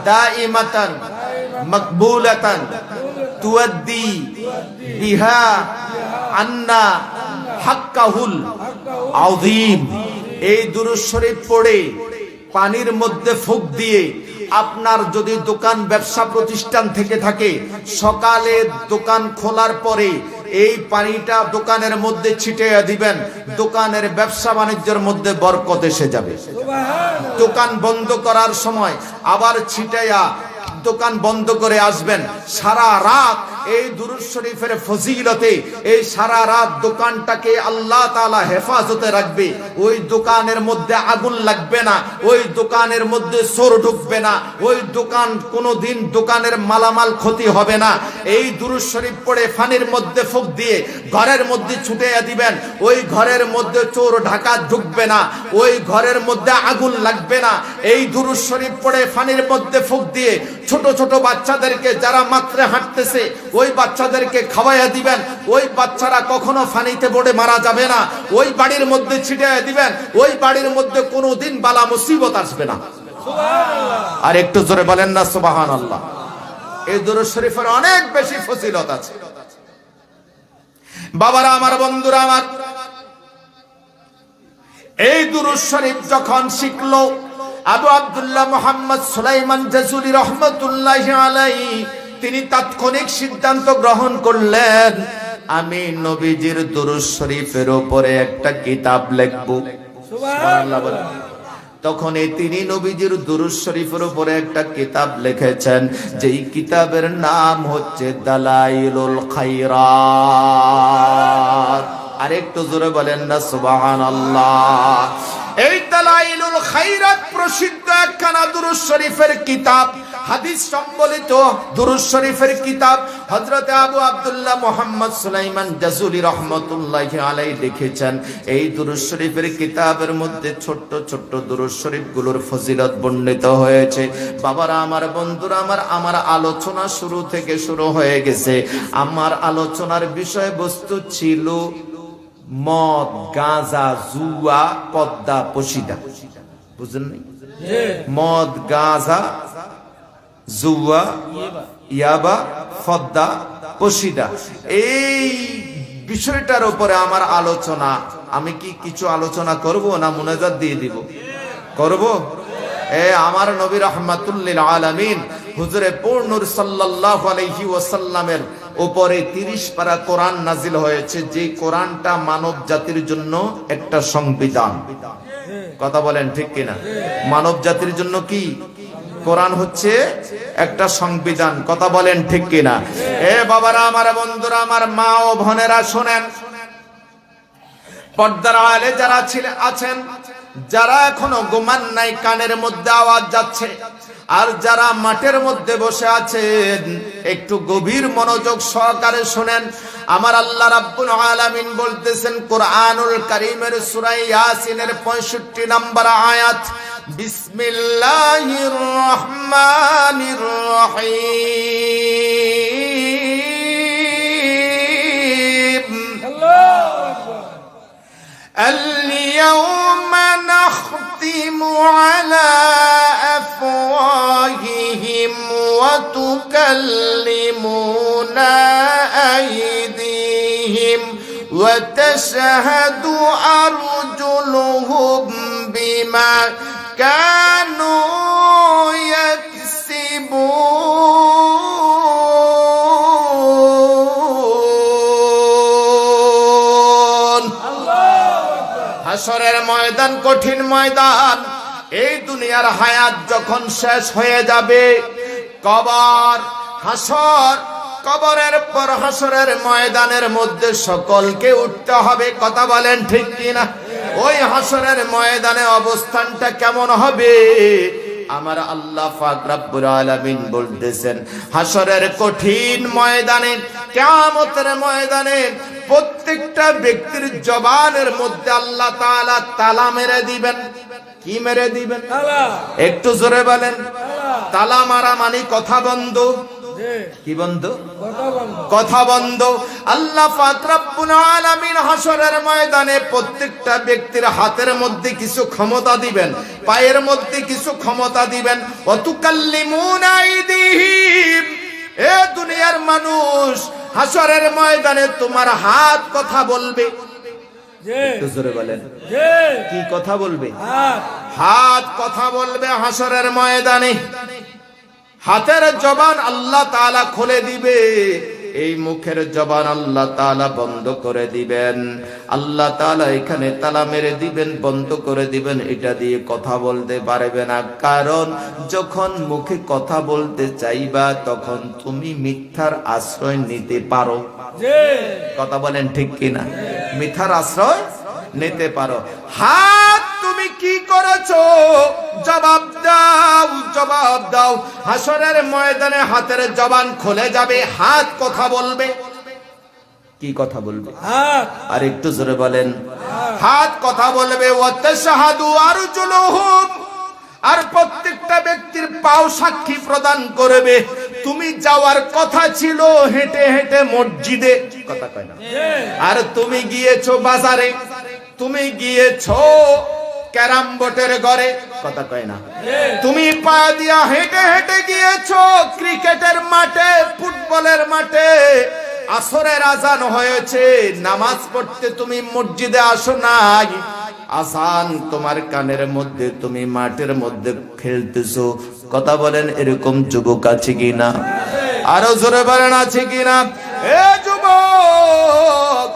দাইমাতান মাকবুলাতান তুআদ্দি বিহা আন্না হাক্কাহুল আযীম। এই দুরূদ শরীফ পড়ে পানির মধ্যে ফুঁক দিয়ে, আপনার যদি দোকান ব্যবসা প্রতিষ্ঠান থেকে থাকে, সকালে দোকান খোলার পরে এই পানিটা দোকানের মধ্যে ছিটিয়ে দিবেন, দোকানের ব্যবসা বাণিজ্যের মধ্যে বরকত এসে যাবে। দোকান বন্ধ করার সময় আবার ছিটাইয়া দোকান বন্ধ করে আসবেন, সারা রাত এই দুরূদ শরীফের ফজিলতে এই সারা রাত দোকানটাকে আল্লাহ তাআলা হেফাজতে রাখবে। ওই দোকানের মধ্যে আগুন লাগবে না, ওই দোকানের মধ্যে চোর ঢুকবে না, ওই দোকান কোনোদিন দোকানের মালামাল ক্ষতি হবে না। এই দুরূদ শরীফ পড়ে পানির মধ্যে ফুঁক দিয়ে ঘরের মধ্যে ছুটিয়ে দিবেন, ওই ঘরের মধ্যে চোর ডাকাত ঢুকবে না, ওই ঘরের মধ্যে আগুন লাগবে না। এই দুরূদ শরীফ পড়ে পানির মধ্যে ফুঁক দিয়ে ছোট ছোট বাচ্চাদেরকে যারা মাত্র হাঁটতেছে ওই বাচ্চাদেরকে খাওয়াইয়া দিবেন, ওই বাচ্চারা কখনো পানিতে পড়ে মারা যাবে না। ওই বাড়ির মধ্যে ছিটিয়ে দিবেন, ওই বাড়ির মধ্যে কোনোদিন বালা মুসিবত আসবে না। আর একটু জোরে বলেন না সুবহানাল্লাহ। এই দুরূদ শরীফের অনেক বেশি ফজিলত আছে। বাবারা আমার, বন্ধুরা আমার, এই দুরূদ শরীফ যখন শিখলো আবু আব্দুল্লাহ মুহাম্মদ সুলাইমান জাযুলি রহমাতুল্লাহি আলাইহি, তিনি তাৎক্ষণিক সিদ্ধান্ত গ্রহণ করলেন, আমি নবীজির দুরূদ শরীফের উপরে একটা কিতাব লিখব। সুবহানাল্লাহ বলেন। তখন তিনি নবীজির দুরূদ শরীফের উপরে একটা কিতাব লিখেছেন, যেই কিতাবের নাম হচ্ছে দালাইলুল খায়রাত। আর একটু জোরে বলেন না সুবহানাল্লাহ। এই দালাইলুল খায়রাত প্রসিদ্ধ একখানা দুরূদ শরীফের কিতাব, হাদিস সম্বলিত দুরূদ শরীফের কিতাব। হযরত আবু আব্দুল্লাহ মুহাম্মদ সুলাইমান জাযুলি রাহমাতুল্লাহি আলাইহি লিখেছেন, এই দুরূদ শরীফের কিতাবের মধ্যে ছোট্ট ছোট্ট দুরূদ শরীফগুলোর ফজিলত বর্ণিত হয়েছে। বাবারা আমার, বন্ধুরা আমার, আমার আলোচনা শুরু থেকে শুরু হয়ে গেছে। আমার আলোচনার বিষয়বস্তু ছিল মদ, গাঁজা, জুয়া, পদ্মা, পশিদা। বুঝলেন নাই? মদ, গাঁজা, জুয়া, ইয়াবা, পদ্মা, পশিদা, এই বিষয়টার উপরে আমার আলোচনা। আমি কি কিছু আলোচনা করব না মুনাজাত দিয়ে দিব? করব। আমার নবী রাহমাতুল লিল আলামিন হুজুরে পূর্ণুর সাল্লাল্লাহু আলাইহি ওয়াসাল্লামের উপরে 30 পারা কোরআন নাজিল হয়েছে, যে কোরআনটা মানব জাতির জন্য একটা সংবিধান। কথা বলেন ঠিক কিনা? মানব জাতির জন্য কি কোরআন হচ্ছে একটা সংবিধান। কথা বলেন ঠিক কিনা? বাবারা আমার, বন্ধুরা আমার, মা ও বোনেরা শুনেন, পর্দার আড়ালে যারা আছেন, যারা এখনো ঘুমান নাই, কানের মধ্যে আওয়াজ যাচ্ছে, আর যারা মাঠের মধ্যে বসে আছেন একটু গভীর মনোযোগ সহকারে শুনেন। আমার আল্লাহ রাব্বুল আলামিন বলতেছেন কোরআনুল কারীমের সূরা ইয়াসিনের 65 নম্বর আয়াত, বিসমিল্লাহির রহমানির রহিম, اليوم نختم على أفواههم وتكلمنا أيديهم وتشهد أرجلهم بما كانوا يكسبون। হাশরের ময়দান কঠিন ময়দান। এই দুনিয়ার হায়াত যখন শেষ হয়ে যাবে, কবর, হাশর, কবরের পর হাশরের ময়দানের মধ্যে সকলকে উঠতে হবে। কথা বলেন ঠিক কিনা? ওই হাশরের ময়দানে অবস্থানটা কেমন হবে? আমার আল্লাহ পাক রব্বুল আলামিন বলতেছেন, হাশরের কঠিন ময়দানে, কিয়ামতের ময়দানে প্রত্যেকটা ব্যক্তির জবানের মধ্যে আল্লাহ তাআলা তালা মেরে দিবেন। কি মেরে দিবেন? একটু জোরে বলেন। তালা মারা মানে কথা বন্ধ। কি বন্ধ? কথা বন্ধ। আল্লাহ পাক রব্বুল আলামিন হাশরের ময়দানে প্রত্যেকটা ব্যক্তির হাতের মধ্যে কিছু ক্ষমতা দিবেন, পায়ের মধ্যে কিছু ক্ষমতা দিবেন। ওয়াতুকাল্লিমুনা আইদিহিম, এ দুনিয়ার মানুষ, হাশরের ময়দানে তোমার হাত কথা বলবে। একটু জোরে বলেন। কি কথা বলবে? হাত কথা বলবে হাশরের ময়দানে। হাতের জবান আল্লাহ তাআলা খুলে দিবে। এই মুখের জবান আল্লাহ তাআলা বন্ধ করে দিবেন। আল্লাহ তাআলা এখানে তালা মেরে দিবেন, বন্ধ করে দিবেন। এটা দিয়ে কথা বলতে পারবে না, কারণ যখন মুখে কথা বলতে চাইবা তখন তুমি মিথ্যার আশ্রয় নিতে পারো। কথা বলেন ঠিক কিনা? মিথ্যার আশ্রয় নিতে পারো। হাত তুমি কি করেছো? জবাব দাও, জবাব দাও। হাসরের ময়দানে হাতের জবান খুলে যাবে, হাত কথা বলবে। কি কথা বলবে? আর একটু জোরে বলেন। হাত কথা বলবে। ওয়াতাশহাদু আরজুলুহুম, আর প্রত্যেকটা ব্যক্তির পাও সাক্ষী প্রদান করবে। তুমি যাওয়ার কথা ছিল হেঁটে হেঁটে মসজিদে, কথা কয় না, আর তুমি গিয়েছো বাজারে, তুমি গিয়েছো ক্যারাম বোর্ডের ঘরে, কথা কয় না, তুমি পা দিয়া হেঁটে হেঁটে গিয়েছো ক্রিকেটের মাঠে, ফুটবলের মাঠে। আসরের আজান হয়েছে, নামাজ পড়তে তুমি মসজিদে আসো নাই, আজান তোমার কানের মধ্যে, তুমি মাঠের মধ্যে খেলতেছো। কথা বলেন, এরকম যুবক আছে কিনা? আরো জোরে বলেন, আছে কিনা? এ যুবক,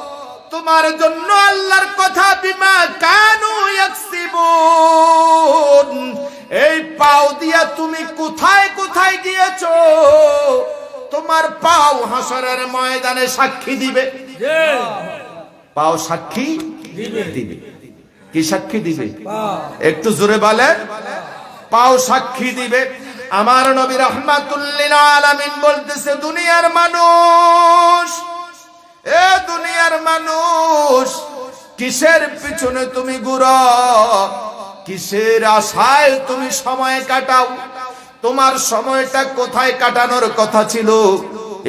তোমার জন্য আল্লাহর কথা, বিমা কানু ইয়াকসিবুন, এই পাও দিয়া তুমি কোথায় কোথায় গিয়েছো? তোমার পাও হাসরের ময়দানে সাক্ষী দিবে। পাও সাক্ষী দিবে। কি সাক্ষী দিবে? একটু জোরে বলেন। পাও সাক্ষী দিবে। আমার নবী রাহমাতুল লিল আলামিন বলতেছে, দুনিয়ার মানুষ, এ দুনিয়ার মানুষ, কিসের পিছনে তুমি ঘুরো? কিসের আশায় তুমি সময় কাটাও? তোমার সময়টা কোথায় কাটানোর কথা ছিল?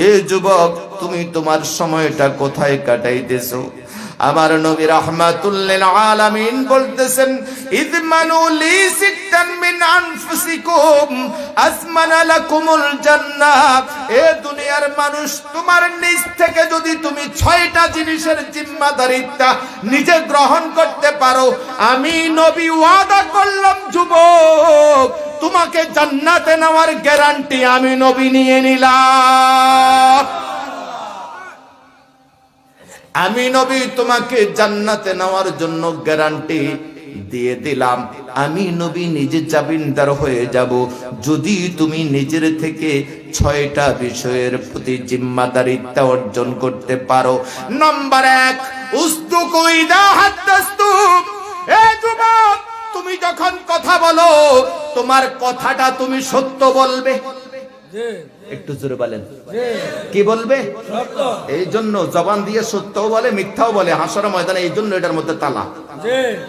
এ যুবক, তুমি তোমার সময়টা কোথায় কাটাইতেছো? আমার নবী রাহমাতুল লিল আলামিন বলতেছেন, ইযমানু লি সিত্তান মিন আনফুসিকুম আসমানা লাকুমুল জান্নাহ। এ দুনিয়ার মানুষ, তোমার নিজ থেকে যদি তুমি 6টা জিনিসের জিম্মাদারিত্ব নিজে গ্রহণ করতে পারো, আমি নবী ওয়াদা করলাম যুবক, তোমাকে জান্নাতে নেওয়ার গ্যারান্টি আমি নবী নিয়ে নিলাম। আমি নবী তোমাকে জান্নাতে নেওয়ার জন্য গ্যারান্টি দিয়ে দিলাম। আমি নবী নিজে জামিনদার হয়ে যাব যদি তুমি নিজের থেকে 6টা বিষয়ের প্রতি জিম্মাদারিত্ব অর্জন করতে পারো। নাম্বার 1, উসদুকু ইদা হাদাসতুম। এ যুবক, তুমি যখন কথা বলো, তোমার কথাটা তুমি সত্য বলবে। একটু জোরে বলেন, কি বলবে? এই জন্য জবান দিয়ে সত্যও বলে, মিথ্যাও বলে হাসরের ময়দানে। এই জন্য এটার মধ্যে তালা।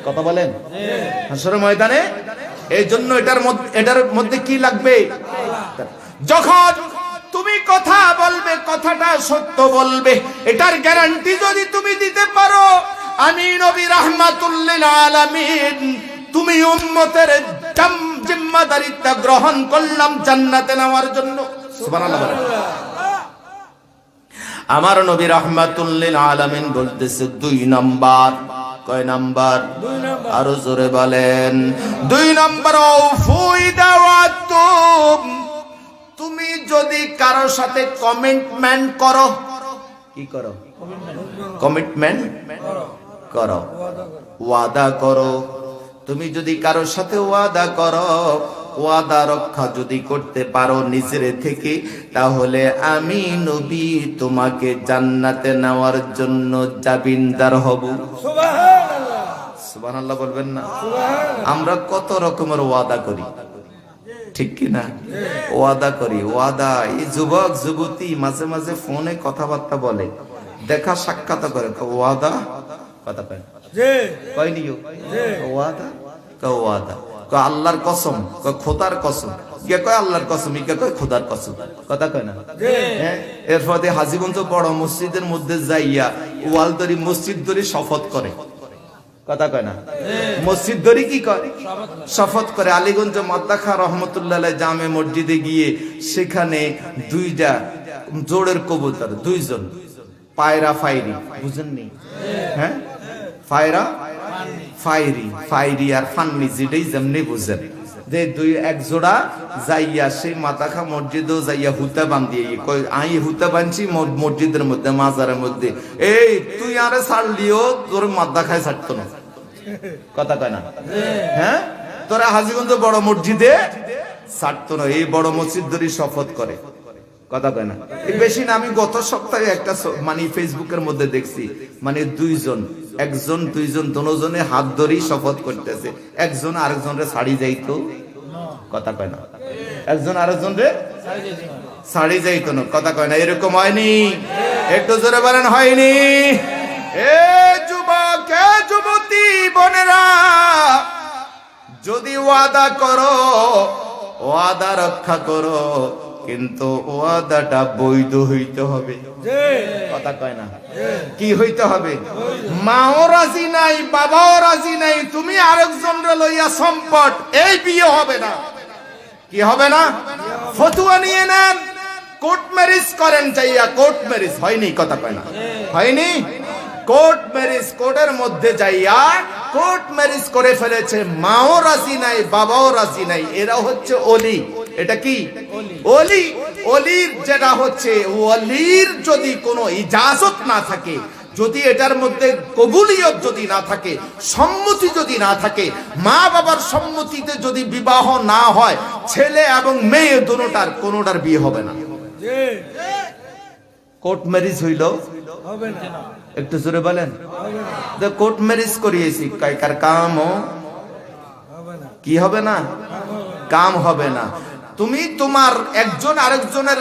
কথা বলেন, হাসরের ময়দানে এই জন্য এটার মধ্যে কি লাগবে? যখন তুমি কথা বলবে, কথাটা সত্য বলবে, এটার গ্যারান্টি যদি তুমি দিতে পারো, আমি নবী রাহমাতুল লিল আলামিন, তুমি উম্মতের জিম্মাদারিত্ব গ্রহণ করলাম জান্নাতে নেওয়ার জন্য। সুবহানাল্লাহ বলেন। আমার নবী রাহমাতুল লিল আলামিন বলতেছে 2 নাম্বার। কয় নাম্বার? আরো জোরে বলেন। 2 নাম্বার, তুমি যদি কারোর সাথে কমিটমেন্ট করো। কি করো? কমিটমেন্ট করো, ওয়াদা করো। তুমি যদি কারোর সাথে ওয়াদা করো, ওয়াদা রক্ষা যদি করতে পারো নিজের থেকে, তাহলে আমি নবী তোমাকে জান্নাতে নেওয়ার জন্য জামিনদার হব। সুবহানাল্লাহ, সুবহানাল্লাহ বলবেন না? আমরা কত রকমের ওয়াদা করি, ঠিক কি না? ওয়াদা করি, ওয়াদা। এই যুবক যুবতী মাঝে মাঝে ফোনে কথাবার্তা বলে, দেখা সাক্ষাৎ করে, ওয়াদা, কথা পায় কয়নিও ওয়াদা, ওয়াদা, আল্লাহর কসম, খোদার কসম, কে কয় আল্লাহর কসম, কে কয় খোদার কসম, কথা কয় না? এরপর হাজীগঞ্জ বড় মসজিদের মধ্যে যাইয়া ওয়াল ধরি, মসজিদ ধরি শপথ করে, কথা কয় না? মসজিদ ধরি কি করে? শপথ করে। আলীগঞ্জ মাদ্দাখা রহমতুল্লাহ জামে মসজিদে গিয়ে সেখানে 2টা জোড়ের কবুতর, 2 জন পায়রা ফাইরি, বুঝেননি? হ্যাঁ, পায়রা ফাইরি, ফাইরি আর ফান্নি, যেটাই যেমনি বুঝেন, যে দুই এক জোড়া যাইয়া সেই মাতাখা মসজিদেও যাইয়া হুতা বান্ধিয়ে আই হুতা বানছি মসজিদের মধ্যে মাজারের মধ্যে, এই তুই আরে ছাড়লিও তোর মাথা খায় ছাড়তো না, কথা কয় না? হ্যাঁ, তোরা হাজীগঞ্জ বড় মসজিদে ছাড়তো না, এই বড় মসজিদ ধরে শপথ করে, কথা কয় না? এই বেশি না, আমি গত সপ্তাহে একটা মানে ফেসবুকের মধ্যে দেখছি, মানে একজন দুইজন দুজনে হাত ধরেই শপথ করতেছে, একজন আরেকজনের ছাড়ি যাইতো, কথা কয় না? একজন আরেকজন রে ছাড়ি যাইতো না, কথা কয় না? এরকম হয়নি? একটু জোরে বলেন হয়নি? এ যুবক, এ যুবতী বোনেরা, যদি ওয়াদা করো ওয়াদা রক্ষা করো, কিন্তু ওয়াদাটা বৈধ হইতে হবে, কথা কয় না? কি হইতে হবে? মাও রাজি নাই, বাবাও রাজি নাই, তুমি আরেকজনরে লইয়া সম্পট, এই বিয়ে হবে না। কি হবে না? ফতুয়া নিয়ে নেন, কোর্ট ম্যারেজ করেন, চাইয়া কোর্ট ম্যারেজ হয়নি, কথা কয় না? হয়নি? কোর্ট ম্যারেজ, কোর্টের মধ্যে যাইয়া কোর্ট ম্যারেজ করে ফেলেছে, মাও রাজি নাই, বাবাও রাজি নাই, এরা হচ্ছে ওলি। এটা কি ওলি? ওলির যেটা হচ্ছে, ওলির যদি কোনো ইজাজত না থাকে, যদি এটার মধ্যে কবুলিয়ত যদি না থাকে, সম্মতি যদি না থাকে, মা বাবার সম্মতিতে যদি বিবাহ না হয়, ছেলে এবং মেয়ে দুটোটার কোনোটার বিয়ে হবে না। কোর্ট ম্যারেজ হইল হবে না, একটু জোরে বলেন। কোর্ট ম্যারেজ করিয়েছি, কার কাম কি হবে না? কাম হবে না। তুমি তোমার একজন আরেকজনের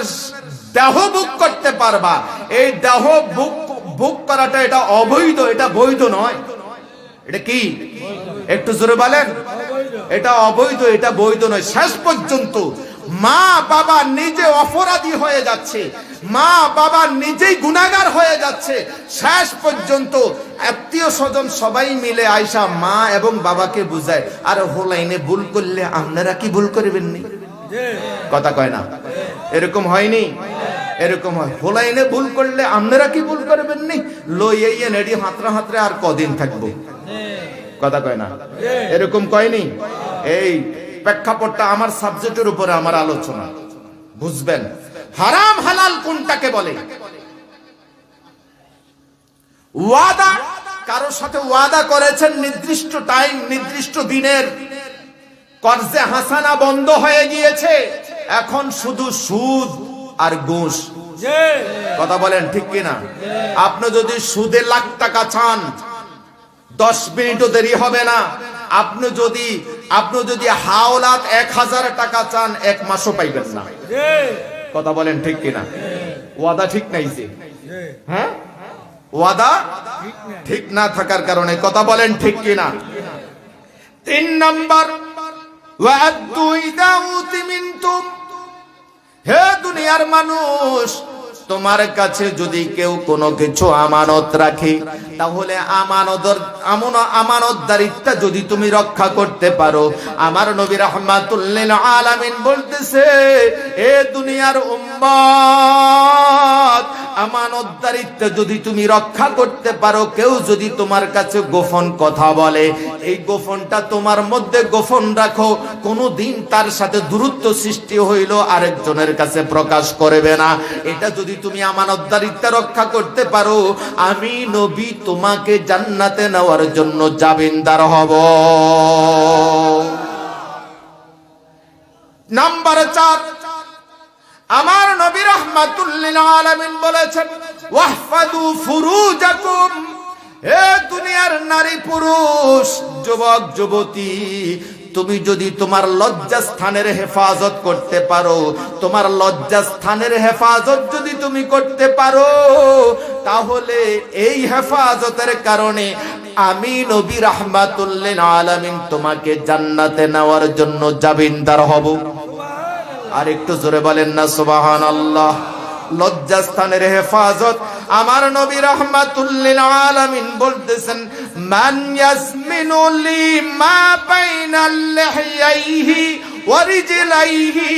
দেহ ভোগ করতে পারবা, এই দেহ ভোগ করাটা এটা অবৈধ, এটা বৈধ নয়। এটা কি? একটু জোরে বলেন। এটা অবৈধ, এটা বৈধ নয়। শেষ পর্যন্ত মা বাবা নিজে অপরাধী হয়ে যাচ্ছে, মা বাবা নিজেই গুনাহগার হয়ে যাচ্ছে। শেষ পর্যন্ত আত্মীয় স্বজন সবাই মিলে আয়সা মা এবং বাবাকে বুঝায়, আর হোলাইনে ভুল করলে আপনারা কি ভুল করবেন নি, কথা কয় না? এরকম হয়নি? এরকম হয়, হোলাইনে ভুল করলে আপনারা কি ভুল করবেন নি, লইয়ে নেডি হাতরা হাতরে আর কদিন থাকবো, কথা কয় না? এরকম কয়নি? এই প্রেক্ষাপটটা আমার সাবজেক্টের উপরে আমার আলোচনা, বুঝবেন হারাম হালাল কোনটাকে বলে। ওয়াদা, কারোর সাথে ওয়াদা করেছেন নির্দিষ্ট টাইম, নির্দিষ্ট দিনের, কর্জে হাসানা বন্ধ হয়ে গিয়েছে, এখন শুধু সুদ আর ঘুষ, কথা বলেন ঠিক কিনা? আপনি যদি সুদে লাখ টাকা চান, 10 মিনিটও দেরি হবে না। আপনি যদি হাওলাত 1000 টাকা চান, 1 মাসও পাইবেন না, কথা বলেন ঠিক কিনা? ওয়াদা ঠিক নাই যে, হ্যাঁ, ওয়াদা ঠিক না থাকার কারণে, কথা বলেন ঠিক কিনা? 3 নাম্বার, ওয়া'আদু ইযা উতিমিনতুম, হে দুনিয়ার মানুষ, তোমার কাছে যদি কেউ কোনো কিছু আমানত রাখে, তাহলে আমানতদারিত্বটা যদি তুমি রক্ষা করতে পারো, আমার নবী রাহমাতুল লিল আলামিন বলতেছে, এ দুনিয়ার উম্মত, আমানতদারিত্ব যদি তুমি রক্ষা করতে পারো, কেউ যদি তোমার কাছে গোপন কথা বলে, এই গোপনটা তোমার মধ্যে গোপন রাখো, কোনদিন তার সাথে দূরত্ব সৃষ্টি হইল আরেকজনের কাছে প্রকাশ করবে না। এটা যদি তুমি আমানতদারিত্ব রক্ষা করতে পারো, আমি নবী তোমাকে জান্নাতে নেওয়ার জন্য জামিনদার হব। নাম্বার 4, আমার নবী রাহমাতুল লিল আলামিন বলেছেন, ওয়াহফাদু ফুরুজাকুম, হে দুনিয়ার নারী পুরুষ, যুবক যুবতী, তুমি যদি তোমার লজ্জাস্থানের হেফাজত করতে পারো, তোমার লজ্জাস্থানের হেফাজত যদি তুমি করতে পারো, তাহলে এই হেফাজতের কারণে আমি নবী রাহমাতুল লিল আলামিন তোমাকে জান্নাতে নেওয়ার জন্য জামিনদার হব। আর একটু জোরে বলেন না সুবহানাল্লাহ। লজ্জাস্থানের হেফাজত, আমার নবী রাহমাতুল লিল আলামিন বলতেছেন, মান ইয়াসমিনু লি মা বাইনাল লিহইহি ওয়া রিজলাইহি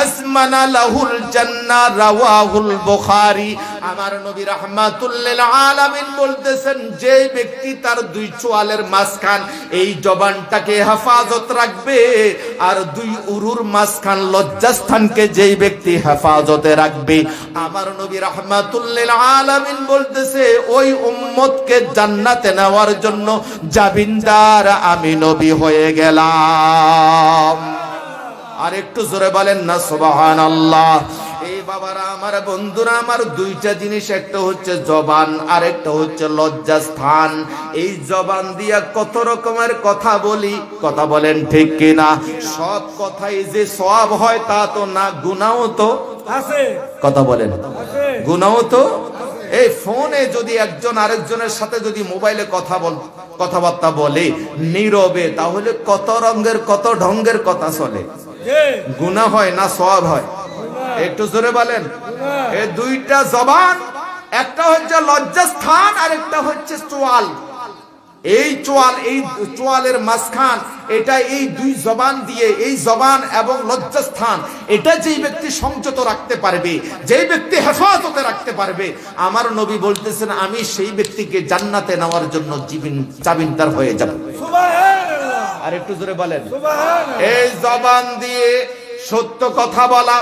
আসমানা লাহুল জান্নাহ, রাওয়াহুল বুখারী। আমার নবী রাহমাতুল লিল আলামিন বলতেছেন, যে ব্যক্তি তার দুই চোয়ালের মাঝখান এই জবানটাকে হেফাজত রাখবে, আর দুই উরুর মাঝখান লজ্জাস্থানকে যেই ব্যক্তি হেফাজতে রাখবে, আমার নবী রাহমাতুল লিল আলামিন বলতেছে ওই উম্মতকে জান্নাতে নেওয়ার জন্য জামিনদার আমি নবী হয়ে গেলাম। আর একটু জোরে বলেন না সুবহানাল্লাহ। এই বাবারা আমার, বন্ধুরা আমার, দুইটা জিনিস, একটা হচ্ছে জবান আর একটা হচ্ছে লজ্জাস্থান। এই জবান দিয়া কত রকমের কথা বলি, কথা বলেন ঠিক কিনা? সব কথাই যে সওয়াব হয় তা তো না, গুনাহও তো আছে, কথা বলেন, গুনাহও তো। এই ফোনে যদি একজন আরেকজনের সাথে যদি মোবাইলে কথাবার্তা বলে নীরবে, তাহলে কত রঙের কত ঢঙ্গের কথা চলে, গুনাহ হয় না সওয়াব হয়? একটু জোরে বলেন। এই দুইটা জবান, একটা হচ্ছে লজ্জাস্থান আর একটা হচ্ছে চোয়াল। এই চোয়ালের মাঝখান, এটা এই দুই জবান দিয়ে, এই জবান এবং লজ্জাস্থান, এটা যেই ব্যক্তি সংযত রাখতে পারবে, যেই ব্যক্তি হেফাজতে রাখতে পারবে, আমার নবী বলতেছেন আমি সেই ব্যক্তিকে জান্নাতে নেওয়ার জন্য জামিনদার হয়ে যাব। সুবহানাল্লাহ। আর একটু জোরে বলেন। সুবহানাল্লাহ। এই জবান দিয়ে সত্য কথা বলা,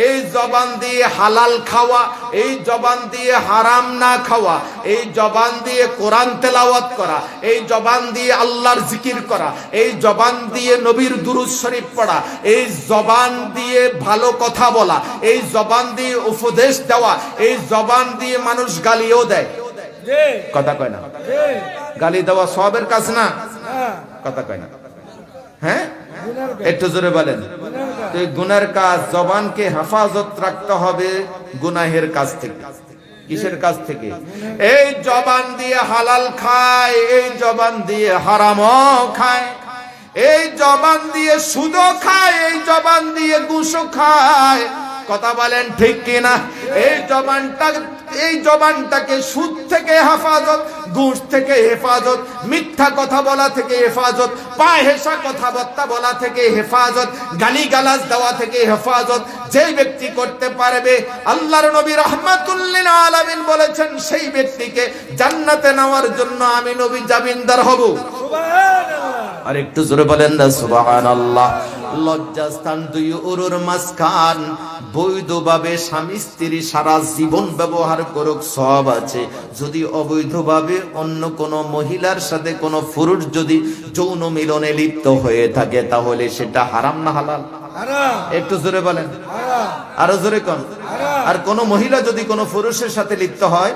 এই জবান দিয়ে হালাল খাওয়া, এই জবান দিয়ে হারাম না খাওয়া, এই জবান দিয়ে কোরআন তেলাওয়াত করা, এই জবান দিয়ে আল্লাহর জিকির করা, এই জবান দিয়ে নবীর দুরূদ শরীফ পড়া, এই জবান দিয়ে ভালো কথা বলা, এই জবান দিয়ে উপদেশ দেওয়া, এই জবান দিয়ে মানুষ গালিও দেয়, কথা কয় না? গালি দেওয়া সওয়াবের কাজ না, কথা কয় না? হ্যাঁ, একটু জোরে বলেন। তো গুনার কাজ, জবানকে হেফাজত রাখতে হবে গুনাহের কাজ থেকে। কিসের কাজ থেকে? এই জবান দিয়ে হালাল খায়, এই জবান দিয়ে হারামও খায়, এই জবান দিয়ে সুদও খায়, এই জবান দিয়ে ঘুষও খায়, কথা বলেন ঠিক কিনা? এই জবানটাকে সুদ থেকে হেফাজত, ঘুষ থেকে হেফাজত, মিথ্যা কথা বলা থেকে হেফাজত, পায়েসা কথাবার্তা বলা থেকে হেফাজত, গালিগালাজ দেওয়া থেকে হেফাজত যে ব্যক্তি করতে পারবে, আল্লাহর নবী রাহমাতুল লিল আলামিন বলেছেন সেই ব্যক্তিকে জান্নাতে নেওয়ার জন্য আমি নবী জামিনদার হব। সুবহানাল্লাহ। আর একটু জোরে বলেন না সুবহানাল্লাহ। লজ্জাস্থান দুই উরুর মাঝখান, বৈধভাবে স্বামী স্ত্রী সারা জীবন ব্যবহার করুক সওয়াব আছে। যদি অবৈধভাবে অন্য কোন মহিলার সাথে কোন পুরুষ যদি যৌন মিলনে লিপ্ত হয়ে থাকে, তাহলে সেটা হারাম না হালাল? হারাম। একটু জোরে বলেন, আরো জোরে কোন? আর কোন মহিলা যদি কোন পুরুষের সাথে লিপ্ত হয়,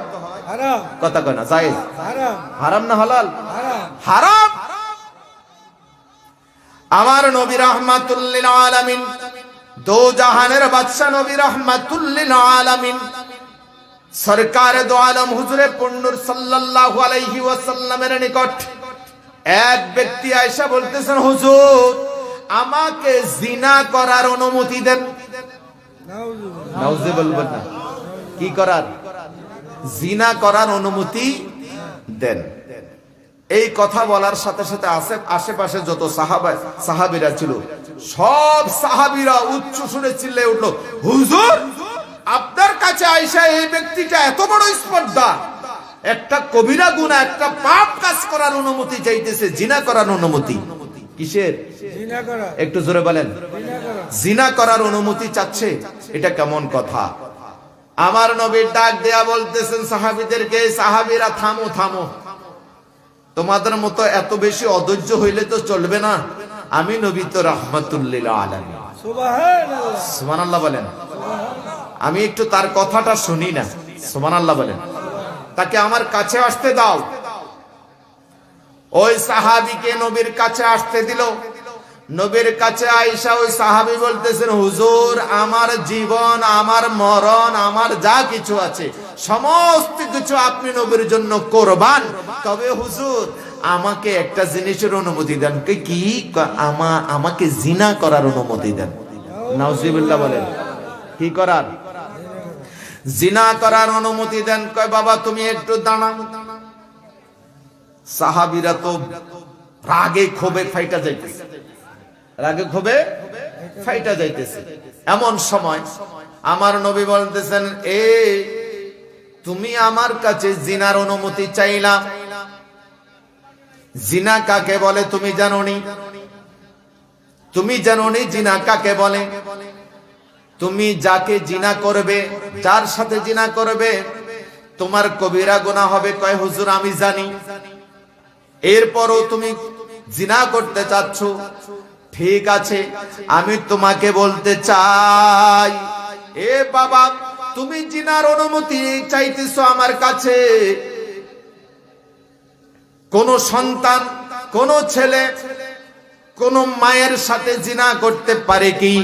হারাম, কথা কয় না? জায়েজ? হারাম। হারাম না হালাল? হারাম। আমার নবী রাহমাতুল লিল আলামিন, দো জাহানের বাদশা নবী রাহমাতুল লিল আলামিন, সরকারে দো আলম হুজুরে পুন্নুর সাল্লাল্লাহু আলাইহি ওয়াসাল্লামের নিকট এক ব্যক্তি আয়েশা বলতেছেন, হুজুর আমাকে জিনা করার অনুমতি দেন। নাউজুবিল্লাহ। না, কি করার? জিনা করার অনুমতি দেন। এই কথা বলার সাথে সাথে আশেপাশে যত সাহাবীরা ছিল, সব সাহাবীরা উচ্চ সুরে চিল্লায় উঠলো, হুজুর আপনার কাছে আয়েশা এই ব্যক্তিটা এত বড় স্পর্ধা, একটা কবিরা গুনাহ, একটা পাপ কাজ করার অনুমতি চাইতেছে, জিনা করার অনুমতি। কিসের? জিনা করা। একটু জোরে বলেন। জিনা করার অনুমতি চাচ্ছে, এটা কেমন কথা? আমার নবী ডাক দেয়া বলতেছেন সাহাবীদেরকে, সাহাবীরা থামো থামো, তোমাদের মতো এত বেশি অধৈর্য হইলে তো চলবে না। আমি নবী তো রাহমাতুল লিল আলামিন। সুবহানাল্লাহ। সুবহানাল্লাহ বলেন। আমি একটু তার কথাটা শুনি না, সুবহানাল্লাহ বলেন। তাকে আমার কাছে আসতে দাও। ওই সাহাবীকে নবীর কাছে আসতে দিল। নবীর কাছে আয়েশা ওই সাহাবী বলতেছেন, হুজুর আমার জীবন, আমার মরণ, আমার যা কিছু আছে সমস্ত কিছু আপনি নবীর জন্য কোরবান, তবে হুজুর আমাকে একটা জিনিসের অনুমতি দেন। কি? আমাকে জিনা করার অনুমতি দেন। নাউজুবিল্লাহ বলেন। কি করার? জিনা করার অনুমতি দেন। কয় বাবা তুমি একটু দাঁড়াও। সাহাবীরা তো রাগে ক্ষোভে ফাইটা যাইতেছে, রাগে ক্ষোভে ফাইটা যাইতেছে। এমন সময় আমার নবী বলতেছেন, তুমি আমার কাছে জিনার অনুমতি চাইলা। জিনা কাকে বলে তুমি জানোনি? তুমি জানোনি জিনা কাকে বলে? তুমি যাকে জিনা করবে, যার সাথে জিনা করবে, তোমার কবিরা গুনাহ হবে। কয় হুজুর আমি জানি, এরপরও তুমি জিনা করতে চাচ্ছ। ঠিক আছে, আমি তোমাকে বলতে চাই, এ বাবা, তুমি জিনার অনুমতি চাইতেছো আমার কাছে। কোন সন্তান, কোন ছেলে, কোন মায়ের সাথে জিনা করতে পারে কি?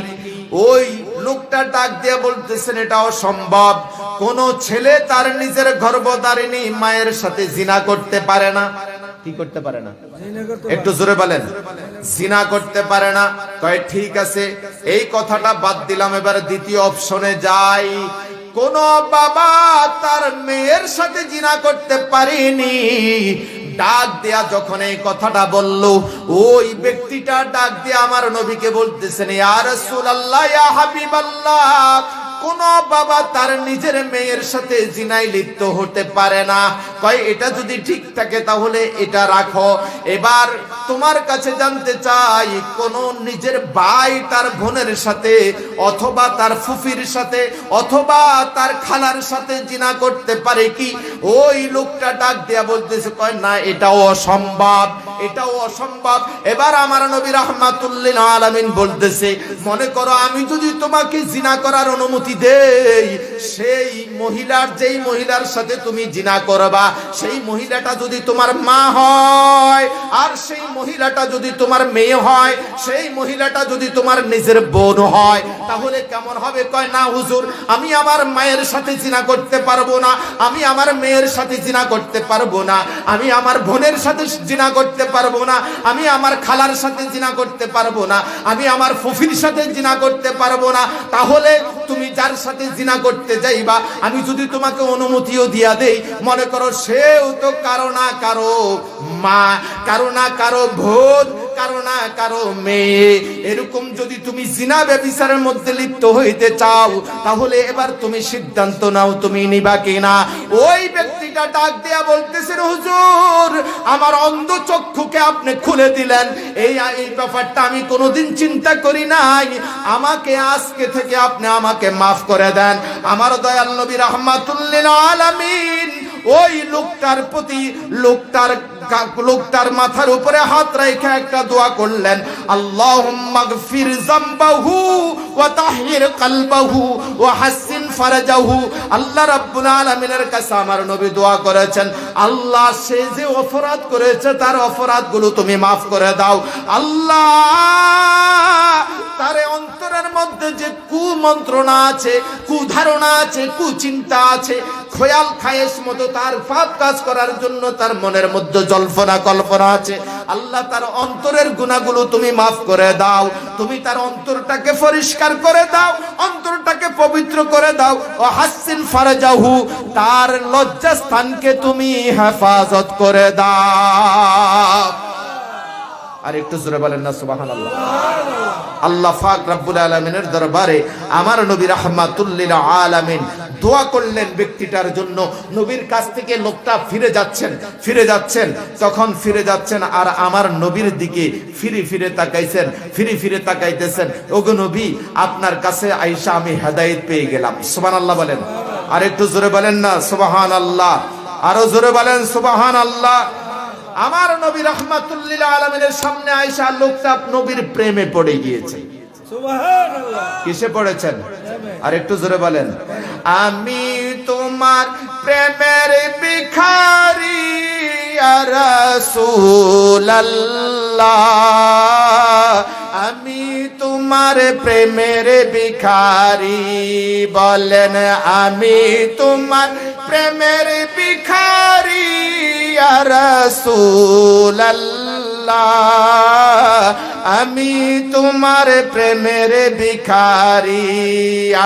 ওই লোকটা ডাক দিয়ে বলতেছেন এটা অসম্ভব। কোন ছেলে তার নিজের গর্ভধারিণী মায়ের সাথে জিনা করতে পারে না। কি করতে পারে না? একটু জোরে বলেন। জিনা করতে পারে না। কয় ঠিক আছে, এই কথাটা বাদ দিলাম, এবার দ্বিতীয় অপশনে যাই। কোন বাবা তার মেয়ের সাথে জিনা করতে পারেনি। ডাক দেয়া যখন এই কথাটা বলল, ওই ব্যক্তিটা ডাক দিয়ে আমার নবীকে বলতেছেন, ইয়া রাসূলুল্লাহ, ইয়া হাবিবাল্লাহ, কোন বাবা তার নিজের মেয়ের সাথে জিনায় লিপ্ত হতে পারে না। কয় এটা যদি ঠিক থাকে তাহলে এটা রাখো। এবার তোমার কাছে জানতে চাই, কোন নিজের ভাই তার বোনের সাথে অথবা তার ফুফির সাথে অথবা তার খালার সাথে জিনা করতে পারে কি? ওই লোকটা ডাক দেয়া বলতেছে, কয় না, এটাও অসম্ভব, এটাও অসম্ভব। এবার আমার নবী রাহমাতুল লিল আলামিন বলতেছে, মনে করো আমি যদি তোমাকে জিনা করার অনুমতি দেই, সেই মহিলার, যেই মহিলার সাথে তুমি জিনা করবা, সেই মহিলাটা যদি তোমার মা হয়, আর সেই মহিলাটা যদি তোমার মেয়ে হয়, সেই মহিলাটা যদি তোমার নিজের বোন হয়, তাহলে কেমন হবে? কয় না হুজুর, আমি আমার মায়ের সাথে জিনা করতে পারবো না, আমি আমার মেয়ের সাথে জিনা করতে পারবো না, আমি আমার বোনের সাথে জিনা করতে পারবো না, আমি আমার খালার সাথে জিনা করতে পারবো না, আমি আমার ফুফির সাথে জিনা করতে পারবো না। তাহলে তুমি যার সাথে জিনা করতে যাইবা, আমি যদি তোমাকে অনুমতিও দিয়া দেই, মনে করো সেও তো কারো না কারো মা, কারো না কারো বোন, কারো না কারো মেয়ে। এরকম যদি তুমি জিনা ব্যভিচারের মধ্যে লিপ্ত হইতে চাও, তাহলে এবার তুমি সিদ্ধান্ত নাও, তুমি নিবা কিনা? ওই ব্যক্তিটা ডাক দেয়া বলতেছেন, হুজুর, আমার অন্ধ চক্ষুকে আপনি খুলে দিলেন, এই ব্যাপারটা আমি কোনোদিন চিন্তা করি নাই। আমাকে আজকে থেকে আপনি আমাকে মাফ করে দেন। আমার দয়াল নবী রাহমাতুল লিল আলামিন ওই লোকটার প্রতি, লোকটার মাথার উপরে হাত রেখে একটা দোয়া করলেন, আল্লাহুম্মা গফির যামবাহু ওয়া তাহহির কলবাহু ওয়া হাসিন ফারজাহু। আল্লাহ রাব্বুল আলামিনের কাছে আমার নবী দোয়া করেছেন, আল্লাহ, সে যে অপরাধ করেছে তার অপরাধগুলো তুমি মাফ করে দাও। আল্লাহ, তার অন্তরের মধ্যে যে কুমন্ত্রণা আছে, কুধারণা আছে, কুচিন্তা আছে, খয়াল খায়েশ মতো তার পাপ কাজ করার জন্য তার মনের মধ্যে জল্পনা কল্পনা আছে, আল্লাহ, তার অন্তরের গুনাহগুলো তুমি মাফ করে দাও। তুমি তার অন্তরটাকে পরিষ্কার করে দাও, অন্তরটাকে পবিত্র করে দাও। ও হাসিন ফারজাহু, তার লজ্জাস্থানকে তুমি হেফাজত করে দাও। আর একটু জোরে বলেন না সুবহানাল্লাহ। আল্লাহ পাক রব্বুল আলামিনের দরবারে আমার নবী রাহমাতুল লিল আলামিন দোয়া করলেন ব্যক্তিটার জন্য। নবীর কাছ থেকে লোকটা ফিরে যাচ্ছেন, তখন ফিরে যাচ্ছেন আর আমার নবীর দিকে ফিরে তাকাইতেছেন। ওগো নবী, আপনার কাছে আয়েশা আমি হেদায়েত পেয়ে গেলাম। সুবহানাল্লাহ বলেন। আর একটু জোরে বলেন না সুবহানাল্লাহ। আরো জোরে বলেন সুবহানাল্লাহ। আমার নবী রাহমাতুল লিল আলামিনের সামনে আয়েশা লোকটা নবীর প্রেমে পড়ে গিয়েছে। সুবহানাল্লাহ। কিসে পড়েছেন? আর একটু জোরে বলেন। আমি তোমার প্রেমের ভিখারি ইয়া রাসূলুল্লাহ, আমি তোমার প্রেমের ভিখারি। বলেন, আমি তোমার প্রেমের ভিখারি ইয়া রাসূলুল্লাহ, আমি তোমার প্রেমের ভিখারি,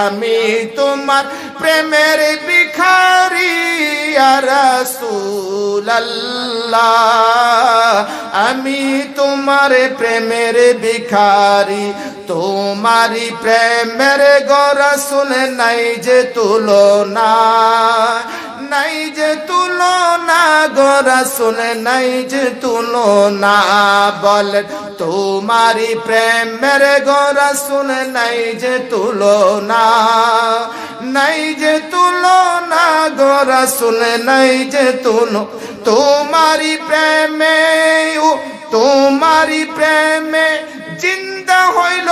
আমি তোমার প্রেমের ভিখারি ইয়া রাসূলুল্লাহ, আমি তোমার প্রেমের ভিখারি। তোমারি প্রেমের গো রাসূল নাই যে তুলনা, নাই যে তুলনা গো রাসূল নাই যে তুলনা বলেন তোমারি প্রেমের গো রাসূল নাই যে তুলনা নাই যে তুলনা গো রাসূল নাই যে তুলনা তোমারি প্রেমে তোমারি প্রেমে জিন্দা হইল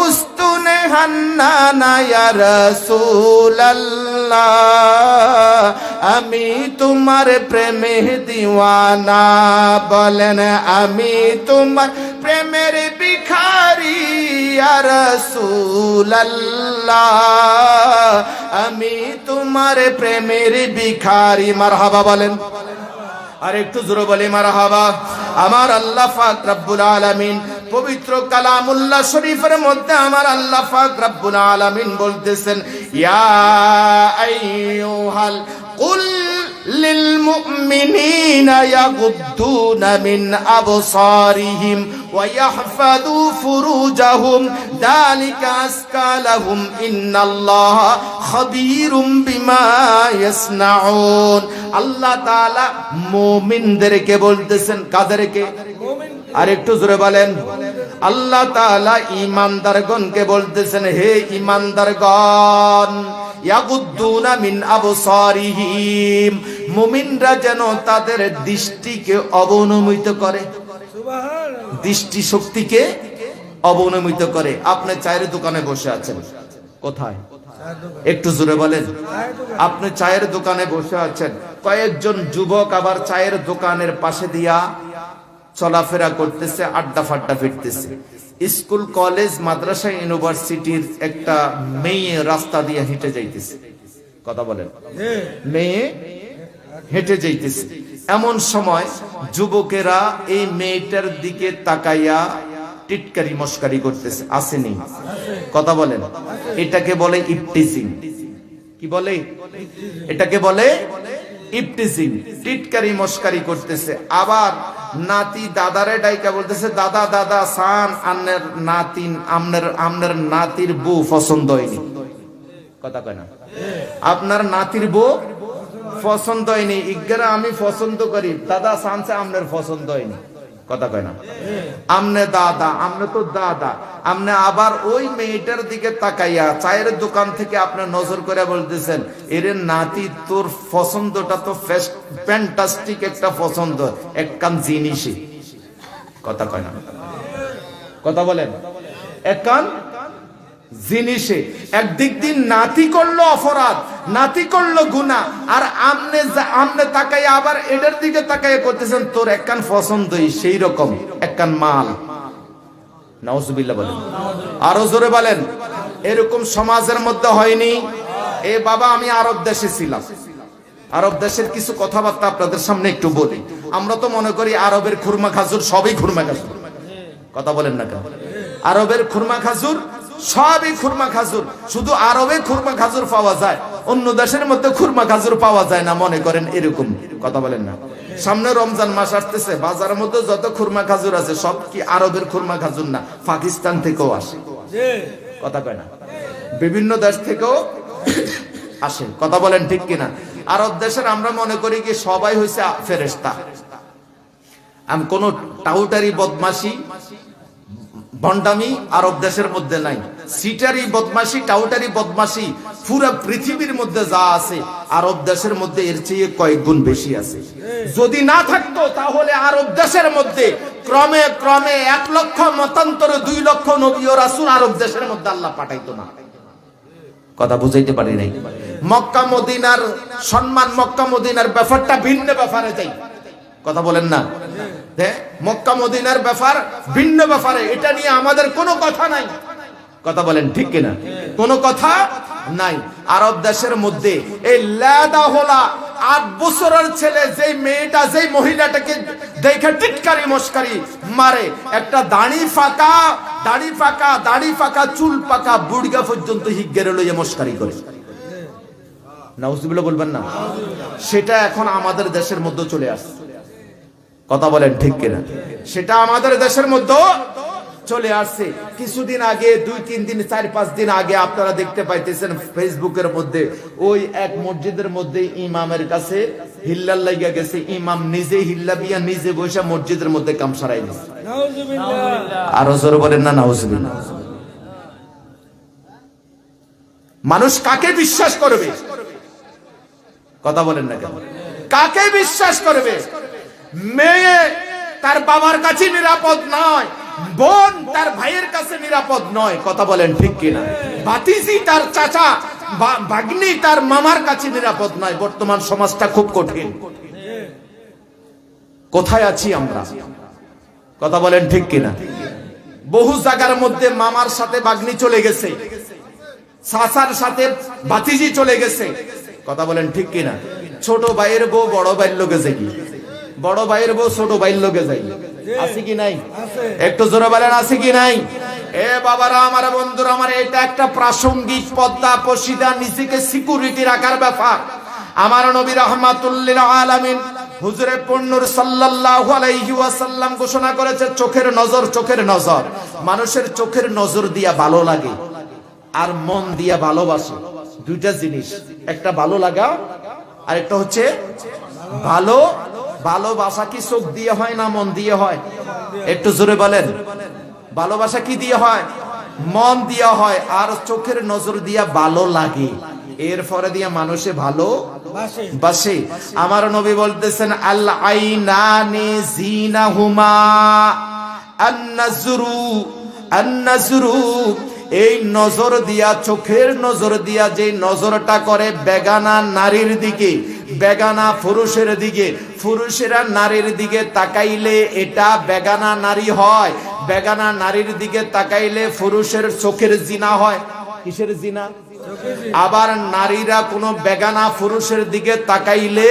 উস্তুনে হান্নানা ইয়া রাসূলুল্লাহ আমি তোমার প্রেমে দিওয়ানা বলেন আমি তোমার প্রেমের ভিখারি ইয়া রাসূলুল্লাহ আমি তোমার প্রেমের ভিখারি মারহাবা বলেন আর একটু জোরে বলি মারহাবা আমার আল্লাহ পাক রব্বুল আলামিন পবিত্র কালামুল্লাহ শরীফের মধ্যে আমার আল্লাহ পাক রব্বুল আলামিন বলতেছেন ইয়া আইয়ুহাল কুল লিল মুমিনিনা ইয়াগুদ্দুনা মিন আবসারিহিম ওয়া ইয়াহফাযু ফুরুজাহুম যালিকা আসকা লাহুম ইন্নাল্লাহা খাবীরুম বিমা ইয়াসনাউন আল্লাহ তাআলা মুমিনদেরকে বলতেছেন কাদেরকে আর একটু জোরে বলেন আল্লাহ তাআলা ঈমানদারগণকে বলতেছেন হে ঈমানদারগণ ইয়াগুদ্দুনা মিন আবসারিহিম মুমিনরা যেন তাদের দৃষ্টিকে অবনমিত করে সুবহানাল্লাহ দৃষ্টি শক্তিকে অবনমিত করে আপনি চায়ের দোকানে বসে আছেন কোথায় একটু জোরে বলেন আপনি চায়ের দোকানে বসে আছেন কয়েকজন যুবক আবার চায়ের দোকানের পাশে দিয়া চলাফেরা করতেছে আড্ডা ফাড্ডা ফিরতেছে স্কুল কলেজ মাদ্রাসা ইউনিভার্সিটির একটা মেয়ে রাস্তা দিয়ে হেঁটে যাইতেছে কথা বলেন মেয়ে হেঁটে যাইতেছে এমন সময় যুবকেরা এই মেয়েটার দিকে তাকাইয়া টিটকারি মস্কারি করতেছে আসেনি কথা বলেন এটাকে বলে ইফটিজিং কি বলে এটাকে বলে ইফটিজিং টিটকারি মস্কারি করতেছে আবার নাতি দাদারে ডাইকা বলতেছে দাদা দাদা সান আন্নের নাতিন আমনের নাতির বউ পছন্দ হয়নি কথা কয় না আপনার নাতির বউ পছন্দ হয়নি ইজ্ঞারা আমি পছন্দ করি দাদা সানছে আমনের পছন্দ হয়নি কথা কয় না আমনে দাদা আমনে তো দাদা আমনে আবার ওই মেয়েটার দিকে তাকাইয়া চায়ের দোকান থেকে আপনি নজর করে বলতেছেন এরে নাতি তোর পছন্দটা তো ফ্যান্টাস্টিক একটা পছন্দ একখান জিনিসই কথা কয় না কথা বলেন একখান জিনিসে একদিক দিন নাতি করলো অপরাধ নাতি করলো গুনাহ আর আমনে তাকাইয়া আবার এটার দিকে তাকাইয়া করতেছেন তোর একখান পছন্দই সেই রকম একখান মাল নাউজুবিল্লাহ বলেন আরো জোরে বলেন এরকম সমাজের মধ্যে হয়নি এ বাবা আমি আরব দেশে ছিলাম আরব দেশের কিছু কথাবার্তা আপনাদের সামনে একটু বলি আমরা তো মনে করি আরবের খুরমা খাজুর সবই খুরমা খাজুর কথা বলেন না কেন আরবের খুরমা খাজুর সবই খুরমা খাজুর শুধু আরবে খুরমা খাজুর পাওয়া যায় অন্য দেশের মধ্যে খুরমা খাজুর পাওয়া যায় না মনে করেন এরকম কথা বলেন না সামনে রমজান মাস আসতেছে বাজারের মধ্যে যত খুরমা খাজুর আছে সব কি আরবের খুরমা খাজুর না পাকিস্তান থেকেও আসে কথা কয় না বিভিন্ন দেশ থেকেও আসে কথা বলেন ঠিক কিনা আরব দেশের আমরা মনে করি কি সবাই হইছে ফেরেশতা আমি কোন টাউটারি বদমাশি বন্ডামি আরব দেশের মধ্যে নাই সিটারি বদমাশি টাউটারি বদমাশি পুরো পৃথিবীর মধ্যে যা আছে আরব দেশের মধ্যে এর চেয়ে কয়েক গুণ বেশি আছে যদি না থাকতো তাহলে আরব দেশের মধ্যে ক্রমে ক্রমে 1 লক্ষ মতান্তরে 2 লক্ষ নবী ও রাসূল আরব দেশের মধ্যে আল্লাহ পাঠাইতো না কথা বুঝাইতে পারি নাই মক্কা মদিনার সম্মান মক্কা মদিনার ব্যাপারটা ভিন্ন ব্যাপারে যাই কথা বলেন না মক্কা মদিনার ব্যাপার ভিন্ন ব্যাপারে এটা নিয়ে আমাদের কোনো কথা নাই কথা বলেন ঠিক কিনা কোনো কথা নাই আরব দেশের মধ্যে এই লাদা হোলা 8 বছরের ছেলে যেই মেয়েটা যেই মহিলাটাকে দেখে টিটকারি মস্কারি মারে একটা দাড়ি ফাঁকা চুল পাকা বুড়গা পর্যন্ত হিগ্গেরে লইয়া মস্কারি করে নাউজুবিল্লাহ বলবেন না সেটা এখন আমাদের দেশের মধ্যে চলে আসছে কথা বলেন ঠিক কিনা সেটা আমাদের দেশের মধ্যে চলে আসছে। কিছুদিন আগে 2-3 দিন 4-5 দিন আগে আপনারা দেখতে পাইতেছেন ফেসবুকের মধ্যে ওই এক মসজিদের মধ্যে ইমামের কাছে হিল্লার লাগিয়া গেছে, ইমাম নিজে হিল্লা বিয়া নিজে বসে মসজিদের মধ্যে কাম সারাই দিচ্ছে। আরো জোরে বলেন না নাউজুবিল্লাহ। মানুষ কাকে বিশ্বাস করবে? কথা বলেন না কেন? কাকে বিশ্বাস করবে? মেয়ে তার বাবার কাছে নিরাপদ নয়, বোন তার ভাইয়ের কাছে নিরাপদ নয়। কথা বলেন ঠিক কিনা? ভাতিজি তার চাচা ভাগ্নি তার মামার কাছে নিরাপদ নয়। বর্তমান সমাজটা খুব কঠিন। কোথায় আছি আমরা? কথা বলেন ঠিক কিনা? বহু জায়গার মধ্যে মামার সাথে ভাগ্নি চলে গেছে, চাচার সাথে ভাতিজি চলে গেছে। কথা বলেন ঠিক কিনা? ছোট ভাইয়ের বউ বড় ভাইয়ের লোকে যাই, বড় ভাইয়ের বউ ছোট ভাইয়ের লোকে যাই। আছে কি নাই? একটু জোরে বলেন আছে কি নাই? এ বাবারা আমার, বন্ধুরা আমার, এটা একটা প্রাসঙ্গিক পর্দা পশিদা নিজেকে সিকিউরিটি রাখার ব্যাপার। আমার নবী রাহমাতুল লিল আলামিন হুজুরে পূর্ণর সাল্লাল্লাহু আলাইহি ওয়াসাল্লাম ঘোষণা করেছে চোখের নজর, চোখের নজর। মানুষের চোখের নজর দিয়া ভালো লাগে আর মন দিয়া ভালোবাসে, দুইটা জিনিস। একটা ভালো লাগা আর একটা হচ্ছে ভালো ভালোবাসা। কি চোখ দিয়ে হয় না মন দিয়ে হয়? একটু জোরে বলেন। ভালোবাসা কি দিয়ে হয়? মন দিয়া হয়। আর চোখের নজর দিয়া ভালো লাগে, এর ফলে দিয়া মানুষে ভালো বাসে। আমার নবী বলতেছেন আল আইনানি জিনাহুমা আন-নাজরু। এই নজর দিয়া, চোখের নজর দিয়া যে নজরটা করে বেগানা নারীর দিকে, বেগানা পুরুষের দিকে, পুরুষেরা নারীর দিকে তাকাইলে এটা বেগানা নারী হয়। বেগানা নারীর দিকে তাকাইলে পুরুষের চোখের জিনা হয়। কিসের জিনা? আবার নারীরা কোনো বেগানা পুরুষের দিকে তাকাইলে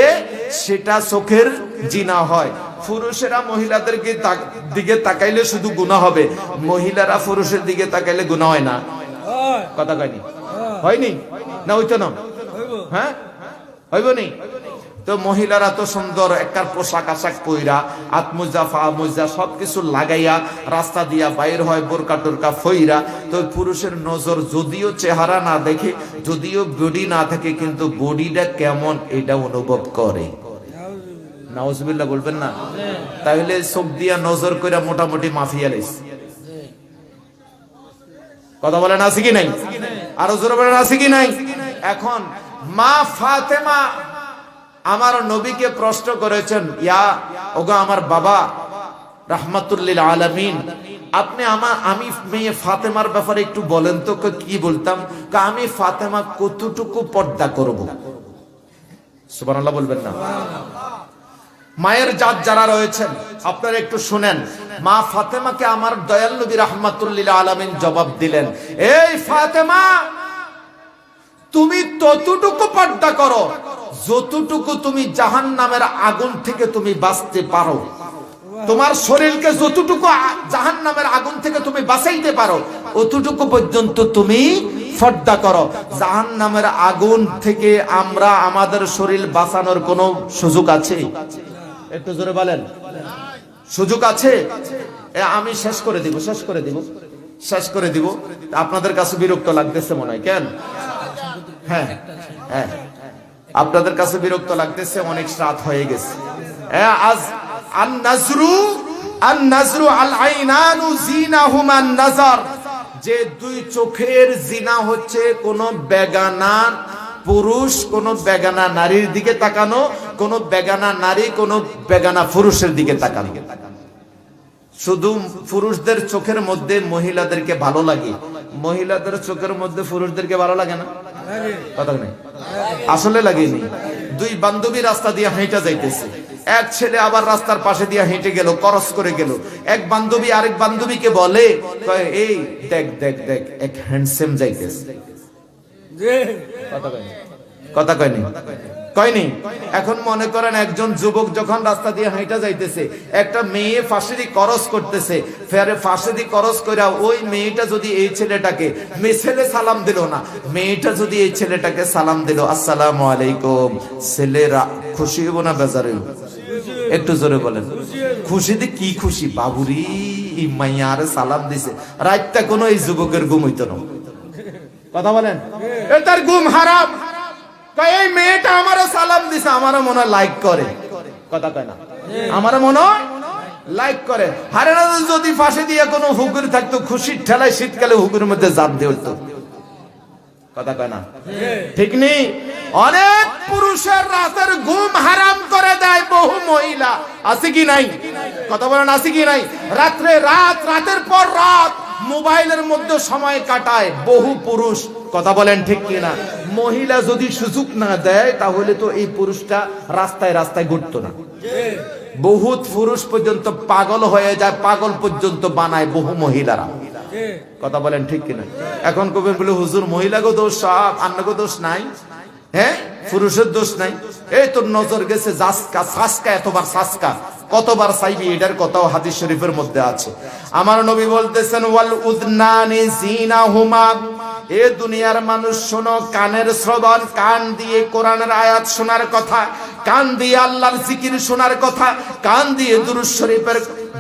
সেটা চোখের জিনা হয়। পুরুষেরা মহিলাদের দিকে তাকাইলে শুধু গুনাহ হবে, মহিলারা পুরুষের দিকে তাকাইলে গুনাহ হয় না। কথা কয়নি? হয়নি না? হইতো না? হ্যাঁ হইব নি? তো মহিলারা তো সুন্দর একটা পোশাক আশাক পইরা আত্মজা ফামজা সবকিছু লাগাইয়া রাস্তা দিয়া বাইর হয়, বোরকা টোরকা ফইরা। তো পুরুষের নজর যদিও চেহারা না দেখে, যদিও বডি না থাকে, কিন্তু বডিটা কেমন এটা অনুভব করে। নাউজুবিল্লাহ বলবেন না? তাহলে চোখ দিয়া নজর কইরা মোটামুটি মাফিয়া লাইছে। কথা বলেন আছে কি নাই? আরো জোরে বলেন আছে কি নাই? এখন মা ফাতেমা আমার নবীকে প্রশ্ন করেছেন, ইয়া ওগো আমার বাবা রাহমাতুল লিল আলামিন, আপনি আমি মেয়ে ফাতেমার ব্যাপারে একটু বলেন তো। কি বলতাম? আমি ফাতেমা কতটুকু পর্দা করব? সুবহানাল্লাহ বলবেন না? মায়ের জাত যারা রয়েছেন আপনারা একটু শুনেন। মা ফাতেমাকে আমার দয়াল নবী রাহমাতুল লিল আলামিন জবাব দিলেন, এই ফাতেমা, তুমি ততটুকু পর্দা করো যতটুকু তুমি জাহান্নামের আগুন থেকে তুমি বাঁচতে পারো। তোমার শরীরকে যতটুকু জাহান্নামের আগুন থেকে তুমি বাঁচাইতে পারো অতটুকু পর্যন্ত তুমি পর্দা করো। জাহান্নামের আগুন থেকে আমরা আমাদের শরীর বাঁচানোর কোনো সুযোগ আছে? একটু জোরে বলেন, সুযোগ আছে? আমি শেষ করে দিব। আপনাদের কাছে বিরক্ত লাগতেছে মনে হয়, কেন? হ্যাঁ হ্যাঁ, আপনাদের কাছে বিরক্ত লাগতেছে, অনেক রাত হয়ে গেছে। আজ আন-নাজরু আল আইনানু জিনাহুমা আন-নাজার, যে দুই চোখের জিনা হচ্ছে কোন বেগানা পুরুষ কোন বেগানা নারীর দিকে তাকানো, কোন বেগানা নারী কোন বেগানা পুরুষের দিকে তাকানো। শুধু পুরুষদের চোখের মধ্যে মহিলাদেরকে ভালো লাগে, মহিলাদের চোখের মধ্যে পুরুষদেরকে ভালো লাগে না? কথা নেই, আসলে লাগেনি। দুই বান্ধবী রাস্তা দিয়ে হেঁটে যাইতেছে, এক ছেলে আবার রাস্তার পাশে দিয়ে হেঁটে গেল, ক্রস করে গেল। এক বান্ধবী আরেক বান্ধবীকে বলে, এই দেখ দেখ দেখ, এক হ্যান্ডসাম যাইতেছে। কথা কয়নি? এখন মনে করেন একজন যুবক যখন রাস্তা দিয়ে হেঁটে যাইতেছে, একটা মেয়ে ফাঁসিদি ক্রস করতেছে, ফের ফাঁসিদি ক্রস করে ওই মেয়েটা যদি এই ছেলেটাকে, ছেলে সালাম দিল না, মেয়েটা যদি এই ছেলেটাকে সালাম দিল, আসসালামু আলাইকুম, ছেলেরা খুশি হইব না বেজার হইব? একটু জোরে বলেন। খুশিতে কি খুশি বাবুরি, মাইয়ারে সালাম দিছে, রাতটা কোনো এই যুবকের ঘুম হইতো না। কথা বলেন, তার ঘুম হারাম। এই মেয়েটা আমারে সালাম দিছে, আমারও মনে হয় লাইক করে। কথা কয় না, আমারও মনে হয় লাইক করে। হারে না, যদি ফাঁসে দিয়ে কোনো হুকুর থাকতো, খুশির ঠেলায় শীতকালে হুকুরের মধ্যে জাপ দিয়ে উঠতো। কথা কয় না, ঠিক নেই? অনেক পুরুষের রাতের ঘুম হারাম করে দেয় বহু মহিলা, আছে কি নাই? কথা বলেন, আছে কি নাই? রাতের পর রাত মোবাইলের মধ্যে সময় কাটায় বহু পুরুষ। কথা বলেন, ঠিক কি না? মহিলা যদি সুযোগ না দেয় তাহলে তো এই পুরুষটা রাস্তায় রাস্তায় ঘুরতো না। বহুত পুরুষ পর্যন্ত পাগল হয়ে যায়, পাগল পর্যন্ত বানায় বহু মহিলারা। কথা বলেন, ঠিক কিনা? এখন কবে বলে হুজুর মহিলাগো দোষ সব, আন্নাগো দোষ নাই। হ্যাঁ, পুরুষের দোষ নাই। এই তোর নজর গেছে জাসকা সাসকা, এতবার সাসকা কতবার চাইবি, এটার কথাও হাদিস শরীফের মধ্যে আছে। আমার নবী বলতেছেন ওয়াল উযনানি জিনাহুমা, এ দুনিয়ার মানুষ শোনো, কানের শ্রবণ, কান দিয়ে কোরআনের আয়াত শোনার কথা, কান দিয়ে আল্লাহর জিকির শোনার কথা, কান দিয়ে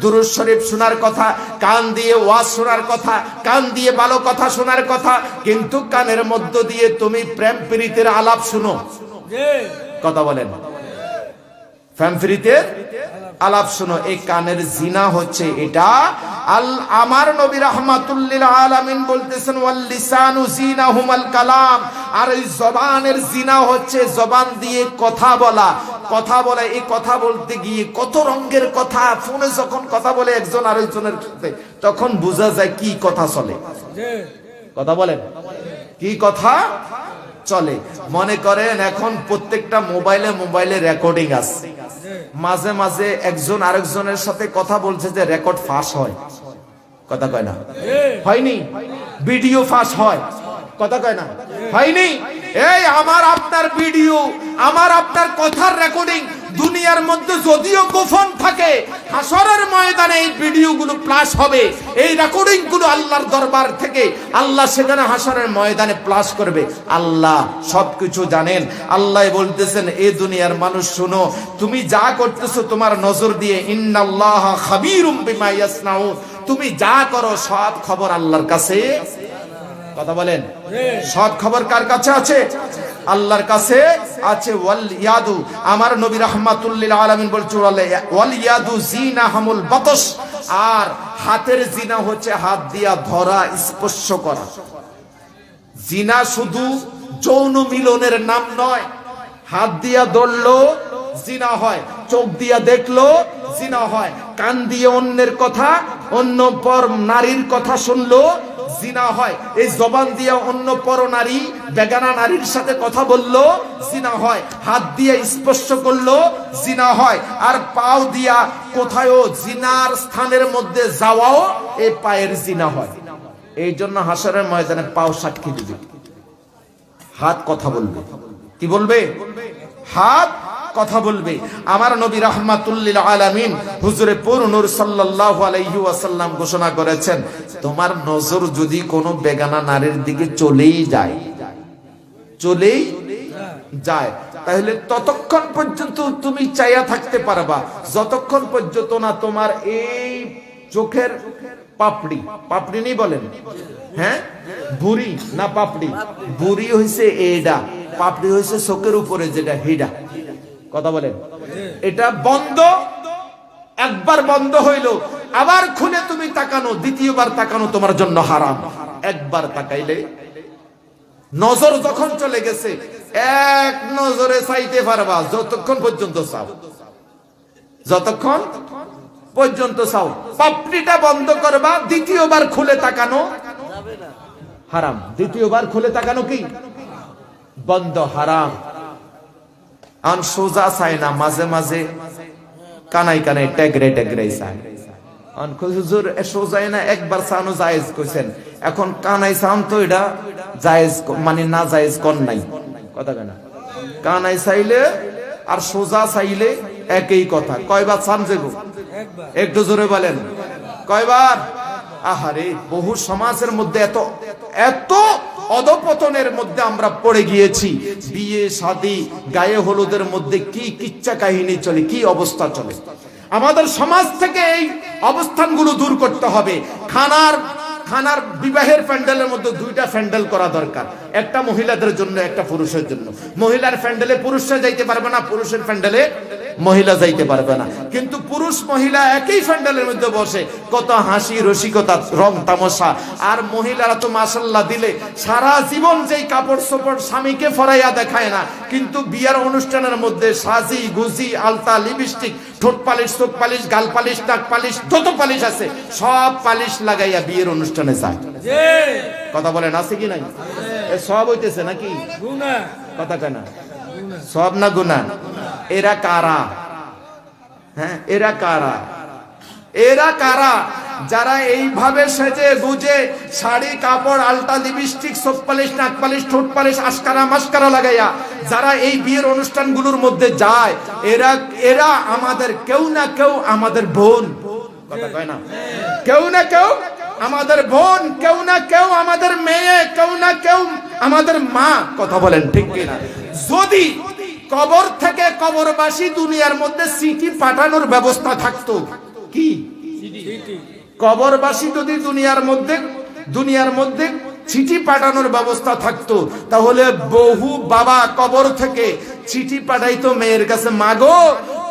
দুরূদ শরীফ শোনার কথা, কান দিয়ে ওয়াজ শোনার কথা, কান দিয়ে ভালো কথা শোনার কথা। কিন্তু কানের মধ্য দিয়ে তুমি প্রেম প্রীতির আলাপ শুনো। কথা বলেন, প্রেম প্রীতির আলাপ শুনো, এই কানের জিনা হচ্ছে এটা। আমার নবী রাহমাতুল লিল আলামিন বলতেছেন ওয়াল লিসানু জিনাহুমাল কালাম, আর এই জবানের জিনা হচ্ছে জবান দিয়ে কথা বলা। কথা বলে, এই কথা বলতে গিয়ে কত রঙের কথা, ফোনে যখন কথা বলে একজন আরেকজনের সাথে, তখন বোঝা যায় কি কথা চলে। কথা বলেন, কি কথা চলে। মনে করেন এখন প্রত্যেকটা মোবাইলে রেকর্ডিং আছে, মাঝে মাঝে একজন আরেকজনের সাথে কথা বলছে যে রেকর্ড ফাঁস হয়। কথা কয় না, হয়নি? ভিডিও ফাঁস হয়। কথা কয় না, হয়নি? এই আমার আপনার ভিডিও, আমার আপনার কথার রেকর্ডিং দুনিয়ার মধ্যে যদিও গোপন থাকে, হাসরের ময়দানে এই ভিডিওগুলো প্লাস হবে। এই রেকর্ডিং গুলো আল্লাহর দরবার থেকে আল্লাহ সেখানে হাসরের ময়দানে প্লাস করবে। আল্লাহ সবকিছু জানেন। আল্লাহ বলতেছেন, এই দুনিয়ার মানুষ শোনো, তুমি যা করতেছো তোমার নজর দিয়ে, ইন্নাল্লাহা খাবীরুম বিমা ইয়াসনাউন, তুমি যা করো সব খবর আল্লাহর কাছে। কথা বলেন, সব খবর কার কাছে আছে? আল্লাহর কাছে আছে। ওয়াল ইয়াদু, আমার নবী রাহমাতুল লিল আলামিন বলছে ওয়াল ইয়াদু জিনাহামুল বাতশ, আর হাতের জিনা হচ্ছে হাত দিয়া ধরা, স্পর্শ করা। জিনা শুধু যৌন মিলনের নাম নয়। হাত দিয়া ধরলো জিনা হয়, চোখ দিয়া দেখলো জিনা হয়, কান দিয়ে অন্যের কথা, অন্য পর নারীর কথা শুনলো জিনা হয়, এই জবান দিয়া অন্য পর নারী, বেগানা নারীর সাথে কথা বললো জিনা হয়, হাত দিয়ে স্পর্শ করলো জিনা হয়, আর পাও দিয়া কোথায়ও জিনার স্থানের মধ্যে যাওয়াও এই পায়ের জিনা হয়। এই জন্য হাসরের ময়দানে পাও সাক্ষী দিবে, হাত কথা বলবে। কি বলবে? হাত কথা বলবে। আমার নবী রাহমাতুল লিল আলামিন হুজুরে পুর নূর সাল্লাল্লাহু আলাইহি ওয়াসাল্লাম ঘোষণা করেছেন, তোমার নজর যদি কোনো বেগানা নারীর দিকে চলেই যায়, তাহলে ততক্ষণ পর্যন্ত তুমি চাইয়া থাকতে পারবা যতক্ষণ পর্যন্ত না তোমার এই চোখের পাপড়ি নেই বলেন, হ্যাঁ, বুড়ি না পাপড়ি, বুড়ি হইছে এইডা, পাপড়ি হইছে চোখের উপরে যেটা হিডা। কথা বলেন, এটা বন্ধ, একবার বন্ধ হইলো, আবার খুলে তুমি তাকানো, দ্বিতীয়বার তাকানো তোমার জন্য হারাম। একবার তাকাইলে, নজর যখন চলে গেছে, এক নজরে চাইতে পারবা যতক্ষণ পর্যন্ত চাও, যতক্ষণ পর্যন্ত চাও। পাপড়িটা বন্ধ করবা, দ্বিতীয়বার খুলে তাকানো হারাম। দ্বিতীয়বার খুলে তাকানো কি বন্ধ, হারাম। আন সোজা চাই না, মাঝে মাঝে কানাই কানাই টেগরে চাই। আন হুজুর সোজাই না, একবার চানো জায়েজ কইছেন, এখন কানাই চান তো এটা জায়েজ, মানে না জায়েজ কোন নাই। কথা কেনা, কানাই চাইলে আর সোজা চাইলে একই কথা। কয়বার চান যাবো? একটু জোরে বলেন, কয়বার? আহারে, বহু সমাজের মধ্যে এত অধপতনের মধ্যে আমরা পড়ে গিয়েছি। বিয়ে শাদী গায়ে হলুদের মধ্যে কি কিচ্ছা কাহিনী চলে, কি অবস্থা চলে। আমাদের সমাজ থেকে এই অবস্থানগুলো দূর করতে হবে। খানার বিবাহের প্যান্ডেলের মধ্যে দুইটা প্যান্ডেল করা দরকার, একটা মহিলাদের জন্য, একটা পুরুষের জন্য। মহিলার প্যান্ডেলে পুরুষরা যাইতে পারবে না, পুরুষের প্যান্ডেলে মহিলা যাইতে পারবে না। কিন্তু পুরুষ মহিলা একই প্যান্ডেলের মধ্যে বসে কত হাসি রসিকতা রং তামাশা। আর মহিলারা তো মাশাআল্লাহ দিলে সারা জীবন যেই কাপড় চোপড় স্বামীকে ফরাইয়া দেখায় না, কিন্তু বিয়ার অনুষ্ঠানের মধ্যে সাজি গুজি আলতা লিপস্টিক ঠোঁট পালিশ চোখ পালিশ গাল পালিশ নাক পালিশ যত পালিশ আছে সব পালিশ লাগাইয়া বিয়ের অনুষ্ঠানে যায়। কথা বলেন আছে কি নাই? সব হইতেছে নাকি কথা কেনা? সব না গুনাহ? এরা কারা? হ্যাঁ, এরা কারা? এরা কারা যারা এইভাবে সেজে গুজে শাড়ি কাপড় আলতা লিপস্টিক চোখ পালিশ নাক পালিশ ঠোঁট পালিশ আশকারা মাস্কারা লাগাইয়া যারা এই বিয়ের অনুষ্ঠানগুলোর মধ্যে যায়, এরা আমাদের কেউ না কেউ আমাদের বোন। কথা কয় না? কেউ না কেউ আমাদের বোন, কেউ না কেউ আমাদের মেয়ে, কেউ না কেউ আমাদের মা। কথা বলেন ঠিক কিনা? যদি কবর থেকে কবরবাসী দুনিয়ার মধ্যে চিঠি পাঠানোর ব্যবস্থা থাকতো, কি কবরবাসী যদি দুনিয়ার মধ্যে চিঠি পাঠানোর ব্যবস্থা থাকতো, তাহলে বহু বাবা কবর থেকে চিঠি পাঠাইতো মেয়ের কাছে, মাগো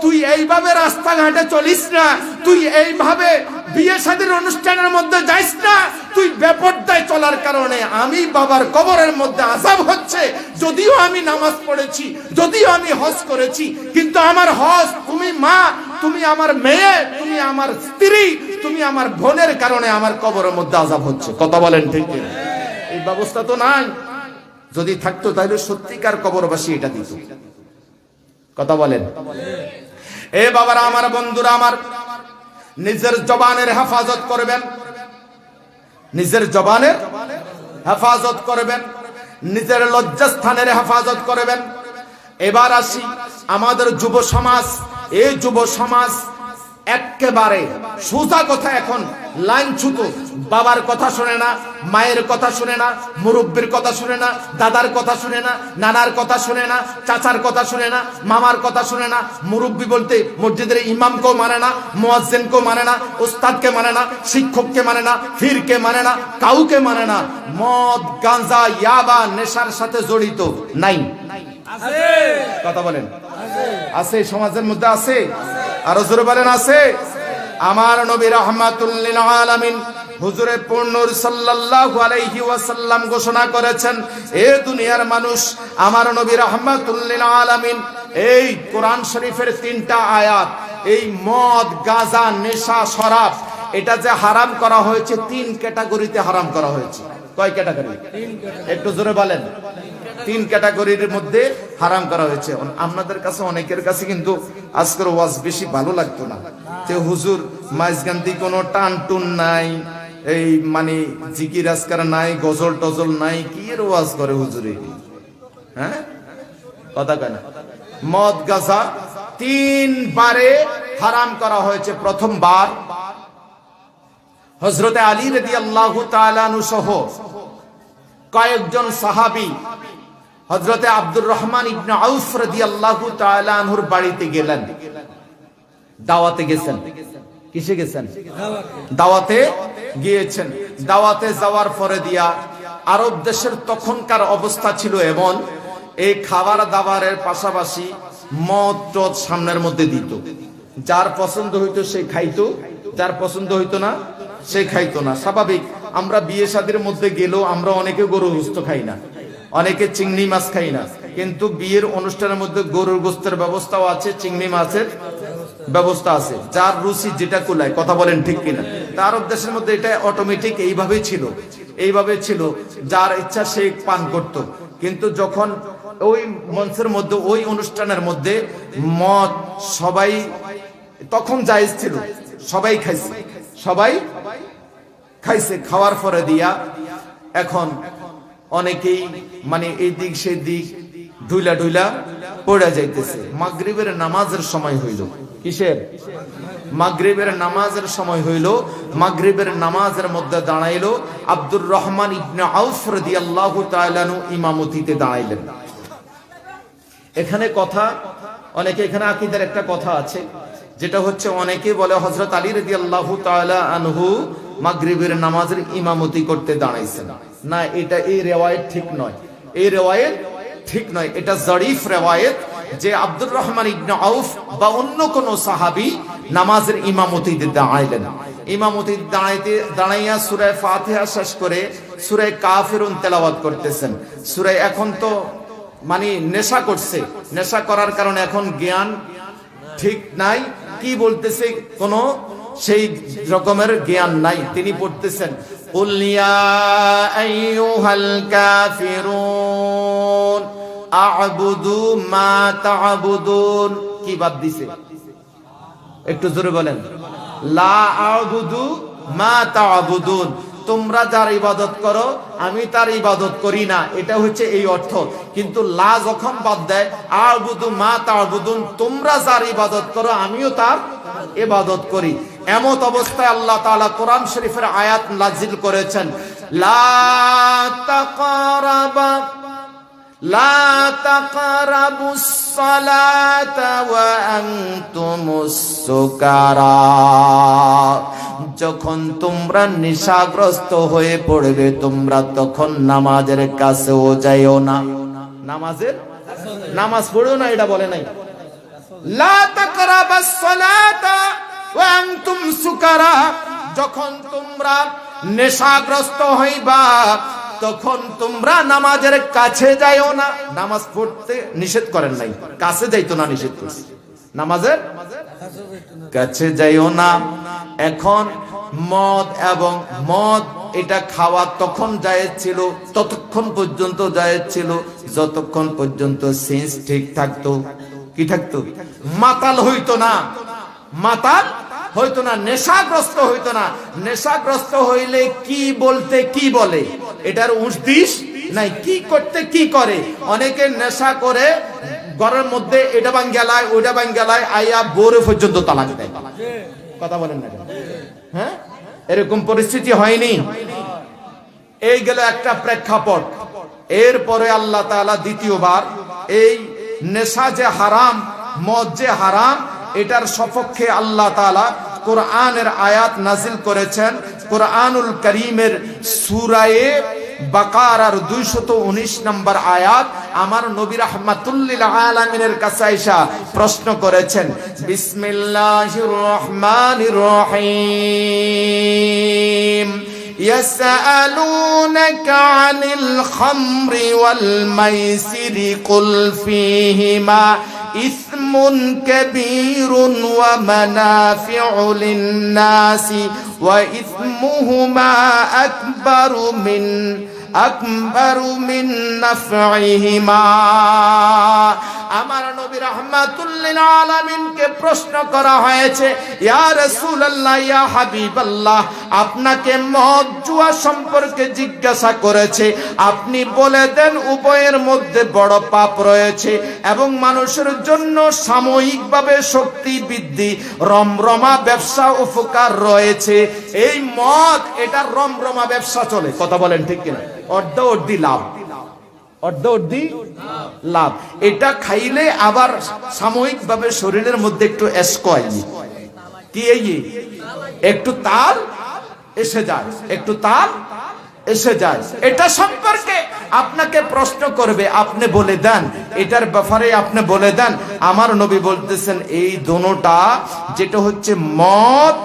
তুই এইভাবে রাস্তাঘাটে চলিস না, তুই এইভাবে বিয়ে শাদীর অনুষ্ঠানের মধ্যে যাইস না, তুই বেপরদায় চলার কারণে আমি বাবার কবরের মধ্যে আযাব হচ্ছে। যদিও আমি নামাজ পড়েছি, যদিও আমি হজ করেছি, কিন্তু আমার হজ, তুমি মা, তুমি আমার মেয়ে, তুমি আমার স্ত্রী, তুমি আমার বোনের কারণে আমার কবরের মধ্যে আযাব হচ্ছে। কথা বলেন ঠিক কি? এই ব্যবস্থা তো নাই। যদি থাকতো তাহলে সত্যিকার কবরবাসী এটা দিত। কথা বলেন? এ বাবারা আমার, বন্ধুরা আমার, নিজের জবানের হেফাজত করবেন, নিজের জবানের হেফাজত করবেন, নিজের লজ্জাস্থানের হেফাজত করবেন। এবার আসি আমাদের যুব সমাজ। এই যুব সমাজ একেবারে সোজা কথা, এখন লাইন ছুতো, বাবার কথা শুনে না, মায়ের কথা শুনে না, মুরব্বির কথা শুনে না, দাদার কথা শুনে না, নানার কথা শুনে না, চাচার কথা শুনে না, মামার কথা শুনে না। মুরব্বি বলতে মসজিদের ইমামকেও মানে না, মুয়াজ্জিনকেও মানে না, উস্তাদকে মানে না, শিক্ষককে মানে না, পীরকে মানে না, কাউকে মানে না। মদ গাঁজা ইয়াবা নেশার সাথে জড়িত নাই? কথা বলেন আছে? সমাজের মধ্যে আছে? আরো জোরে বলেন আছে? আমার নবী রাহমাতুল লিল আলামিন হুজুরে পূর্ণর সাল্লাল্লাহু আলাইহি ওয়াসাল্লাম ঘোষণা করেছেন, এ দুনিয়ার মানুষ, আমার নবী রাহমাতুল লিল আলামিন এই কোরআন শরীফের 3টা আয়াত, এই মদ গাঁজা নেশা শরাব, এটা যে হারাম করা হয়েছে 3 ক্যাটাগরিতে হারাম করা হয়েছে। কয় ক্যাটাগরি? একটু জোরে বলেন। 3 ক্যাটাগরির মধ্যে হারাম করা হয়েছে। আপনাদের কাছে অনেকের কাছে কিন্তু আজকের ওয়াজ বেশি ভালো লাগতো না, যে হুজুর মাঝগান্তি কোনো টান টুন নাই, এই মানে জিকির আজকার নাই, গজল টজল নাই, কি এর ওয়াজ করে হুজুরে? হ্যাঁ, কথা কেন? মদ গাঁজা 3 বারে হারাম করা হয়েছে। প্রথমবার হযরতে আলী রাদিয়াল্লাহু তাআলা আনহু সহ কয়েকজন সাহাবী হযরতে আব্দুর রহমান ইবনে আউফ রাদিয়াল্লাহু তাআলা আনহুর বাড়িতে গেলেন, দাওয়াতে গেছেন। কিসে গেছেন? দাওয়াতে গিয়েছেন। দাওয়াতে যাওয়ার পরে দিয়া আরব দেশের তখনকার অবস্থা ছিল এমন, এই খাবার দাবারের পাশাপাশি মদ টদ সামনের মধ্যে দিত। যার পছন্দ হইতো সে খাইতো, যার পছন্দ হইতো না সে খাইতো না। স্বাভাবিক, আমরা বিয়ে শাদীর মধ্যে গেলেও আমরা অনেকে গরুর গোশত খাই না, অনেকে চিংড়ি মাছ খাই না, কিন্তু বিয়ের অনুষ্ঠানের মধ্যে গরুর গোশতের ব্যবস্থাও আছে, চিংড়ি মাছের ব্যবস্থা আছে, যার রুচি যেটা কুলায়। কথা বলেন ঠিক কিনা? তার দেশের মধ্যে এটা অটোমেটিক এইভাবে ছিল, যার ইচ্ছা সে পান করত। কিন্তু যখন ওই মঞ্চের মধ্যে, ওই অনুষ্ঠানের মধ্যে মদ সবাই তখন জায়েজ ছিল, সবাই খাইছে। খাওয়ার পরে দিয়া এখন অনেকেই মানে এই দিক সেই দিক ঢুইলা পড়ে যাইতেছে। মাগরিবের নামাজের সময় হইল। কিসের? মাগরিবের নামাজের সময় হইল। মাগরিবের নামাজের মধ্যে দাঁড়াইলো আব্দুর রহমান ইবনে আউফ রাদিয়াল্লাহু তাআলা আনহু ইমামতিতে দাঁড়াইলেন। এখানে কথা, অনেকে এখানে আকীদার একটা কথা আছে, যেটা হচ্ছে অনেকে বলে হযরত আলী রাদিয়াল্লাহু তাআলা আনহু মাগরিবের নামাজের ইমামতি করতে দাঁড়াইছেন। না, এটা এই রিওয়ায়াত ঠিক নয়, এই রিওয়ায়াত ঠিক নয়, এটা জরিফ রিওয়ায়াত যে আব্দুর রহমান ইবনে আউফ বা অন্য কোন সাহাবী নামাজের ইমামতিতে দাঁড়াইলেন। ইমামতি দাঁড়াইয়া সূরা ফাতিহা শেষ করে সূরা কাফিরুন তেলাওয়াত করতেছেন। সূরা এখন তো মানে নেশা করছে, নেশা করার কারণে এখন জ্ঞান ঠিক নাই, কি বলতেছে কোন সেই রকমের জ্ঞান নাই। তিনি পড়তেছেন কুল ইয়া আইয়ুহাল কাফিরুন আ'বুদু মা তা'বুদুন। কি বাদ দিছে একটু জোরে বলেন। লা আ'বুদু মা তা'বুদুন, তোমরা যার ইবাদত করো আমি তার ইবাদত করি না, এটা হচ্ছে এই অর্থ। কিন্তু লা যখন বাদ দেয় আ'বুদু মা তা'বুদুন, তোমরা যার ইবাদত করো আমিও তার ইবাদত করি। এমত অবস্থায় আল্লাহ তাআলা কোরআন শরীফের আয়াত নাযিল করেছেন, লা তাকরাবা লা তাকরাবুস সালাতা ওয়া আনতুমুস সুকারা। যখন তোমরা নেশাগ্রস্ত হয়ে পড়বে তোমরা তখন নামাজের কাছেও যাইও না। নামাজ পড়ো না, এটা বলে নাই। লা তাকরাবাস সালাতা ওয়া আনতুম সুকারা, যখন তোমরা নেশাগ্রস্ত হইবা তখন তোমরা নামাজের কাছে যাইও না। নামাজ পড়তে নিষেধ করেন নাই, কাছে যাইতো না নিষেধ করছে, নামাজের কাছে যাইও না। এখন মদ এবং মদ এটা খাওয়া তখন জায়েজ ছিল, ততক্ষণ পর্যন্ত জায়েজ ছিল যতক্ষণ পর্যন্ত সেন্স ঠিক থাকতো। কি থাকতো? মাতাল হইতো না, মাতাল হইতো না, নেশাগ্রস্ত হইতো না। নেশাগ্রস্ত হইলে কি বলতে কি বলে এটার উদ্দেশ্য নাই, কি করতে কি করে। অনেকে নেশা করে ঘরের মধ্যে এটা বাঙ্গালায় ওইটা বাঙ্গালায় আইয়া বোরে পর্যন্ত তালাক দেয়। কথা বলেন না? হ্যাঁ, এরকম পরিস্থিতি হয়নি? এই গেল একটা প্রেক্ষাপট। এরপরে আল্লাহ তাআলা দ্বিতীয়বার এই নেশা যে হারাম, মদ যে হারাম, এটার সপক্ষে আল্লাহ তাআলা কোরআনের আয়াত নাজিল করেছেন। কোরআনুল কারীমের সূরা বাকারার 219 নম্বর আয়াত আমার নবী রাহমাতুল লিল আলামিনের কাছে আয়েশা প্রশ্ন করেছেন, বিসমিল্লাহির রহমানির রহিম, ইয়াসআলুনাকা আনিল খামরি ওয়াল মাইসিরি কুল ফীহিমা ইসমুন কাবীরুন ওয়া মানাফিউ লিন-নাসি ওয়া ইসমুহুমা আকবারু মিন নাফইহিমা। আমার নবী রাহমাতুল লিল আলামিনকে প্রশ্ন করা হয়েছে, ইয়া রাসূলুল্লাহ, ইয়া হাবিবাল্লাহ, আপনাকে মদ জুয়া সম্পর্কে জিজ্ঞাসা করেছে, আপনি বলে দেন উভয়ের মধ্যে বড় পাপ রয়েছে এবং মানুষের জন্য সাময়িকভাবে শক্তি বৃদ্ধি, রমরমা ব্যবসা উপকার রয়েছে। এই মদ, এটা রমরমা ব্যবসা চলে। কথা বলেন ঠিক কিনা? অর্ধ লাভ, অর্ধি লাভ। এটা খাইলে আবার সাময়িক ভাবে শরীরের মধ্যে একটু কি একটু তাল এসে যায়, একটু তাল এসে যায়। এটা সম্পর্কে আপনাকে প্রশ্ন করবে, আপনি বলে দেন, এটার ব্যাপারে আপনি বলে দেন। আমার নবী বলতেছেন এই দোনোটা, যেটা হচ্ছে মদ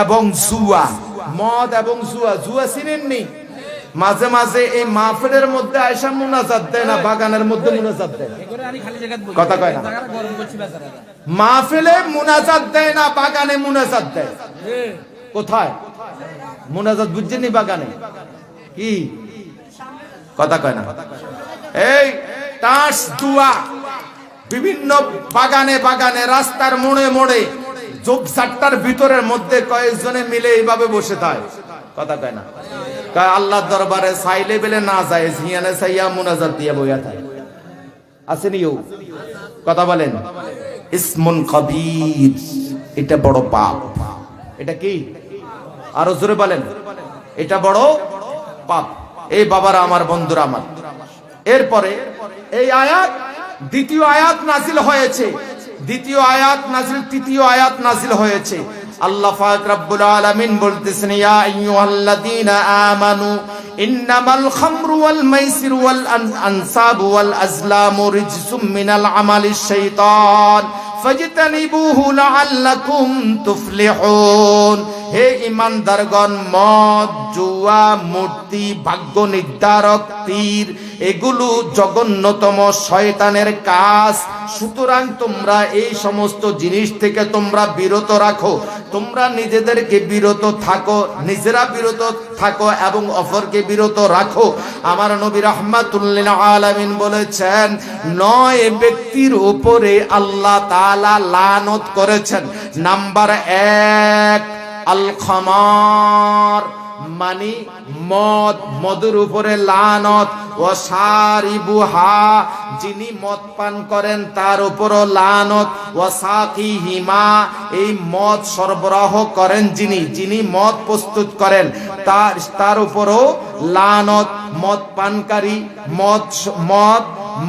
এবং জুয়া। মদ এবং জুয়া, জুয়া চিনেননি? মাঝে মাঝে এই মাহফিলের মধ্যে আয়সা মুনাজাত দেয় না, বাগানের মধ্যে মুনাজাত দেয়, কথা কয় না? মাহফিলে মুনাজাত দেয় না, বাগানে মুনাজাত দেয়। কোথায় মুনাজাত বুঝছেন? বাগানে। কি কথা কয় না? এই তাস জুয়া বিভিন্ন বাগানে বাগানে, রাস্তার মোড়ে মোড়ে, ঝোপঝাড়টার ভিতরের মধ্যে কয়েকজনে মিলে এইভাবে বসে থাকে। কথা কয় না? আল্লাহর দরবারে চাইলে বেলে না যায়, জিয়ানে চাইয়া মুনাজাত দিয়া বইয়া থাকে। আসেনিও? কথা বলেন। ইসমুন কবীর, এটা বড় পাপ। এটা কি? আরো জোরে বলেন। এটা বড় পাপ। এই বাবারা আমার, বন্ধুরা আমার, এরপরে এই আয়াত, দ্বিতীয় আয়াত নাজিল হয়েছে। দ্বিতীয় আয়াত নাজিল, তৃতীয় আয়াত নাজিল হয়েছে। আল্লাহ পাক রব্বুল আলামিন বলতেছেন, ইয়া আইয়ুহাল্লাযীনা আমানু ইন্নামাল খামরু ওয়াল মাইসিরু ওয়াল আনসাবু ওয়াল আজলামু রিজসুম মিনাল আমালিশ শাইতান ফাজতানিবুহু লাআল্লাকুম তুফলিহুন। হে ঈমানদারগণ, মদ, জুয়া, মূর্তি, ভাগ্য নির্ধারক, তীর, এগুলো জঘন্যতম শয়তানের কাজ। সুতরাং তোমরা এই সমস্ত জিনিস থেকে তোমরা বিরত রাখো। তোমরা নিজেদেরকে বিরত থাকো, নিজেরা বিরত থাকো এবং অপরকে বিরত রাখো। আমার নবী রাহমাতুল লিল আলামিন বলেছেন, 9 ব্যক্তির উপরে আল্লাহ তাআলা লানত করেছেন। নাম্বার 1 আল খামার, মানে মদ, মদের উপরে লানত। ও শারিবুহা, যিনি মদ পান করেন তার উপরও লানত। ও সাকিহিমা, এই মদ সরবরাহ করেন যিনি মদ প্রস্তুত করেন তার উপরও লানত। মদ পানকারী,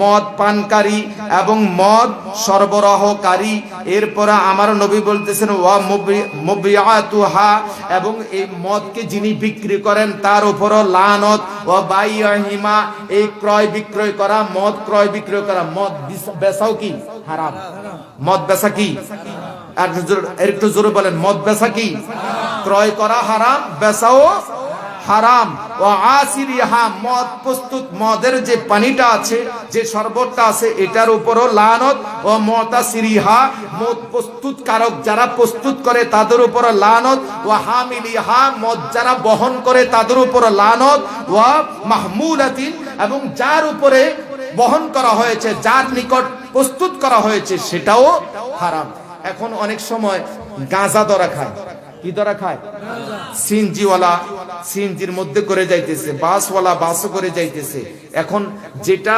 মদ পানকারী এবং মদ সরবরাহকারী। এরপরে আমার নবী বলতেছেন, ওয়া মুবিয়াতুহা, এবং এই মদকে যিনি বিক্রি করেন তার উপরও লানত। ও বাইহিমা, এই ক্রয় বিক্রয় করা, মদ ক্রয় বিক্রয় করা, মদ বেচাও কি হারাম? মদ বেচা কি? একটু জোরে বলেন, মদ বেচা কি? ক্রয় করা হারাম, বেচাও হারাম। ও আসিরিহা, মদ প্রস্তুত, মদের যে পানিটা আছে, যে শরবতটা আছে, এটার উপরও লানত। ও মুতাসিরিহা, মদ প্রস্তুত কারক যারা প্রস্তুত করে তাদের উপর লানত। ও হামিলিহা, মদ যারা বহন করে তাদের উপর লানত। ও মাহমুলাতিন, এবং যার উপরে বহন করা হয়েছে, যার নিকট প্রস্তুত করা হয়েছে, সেটাও হারাম। এখন অনেক সময় গাঁজা ধরা খায়। কি ধরা খায়? সিএনজিওয়ালা সিএনজির মধ্যে করে যাইতেছে, বাসওয়ালা বাসও করে যাইতেছে। এখন যেটা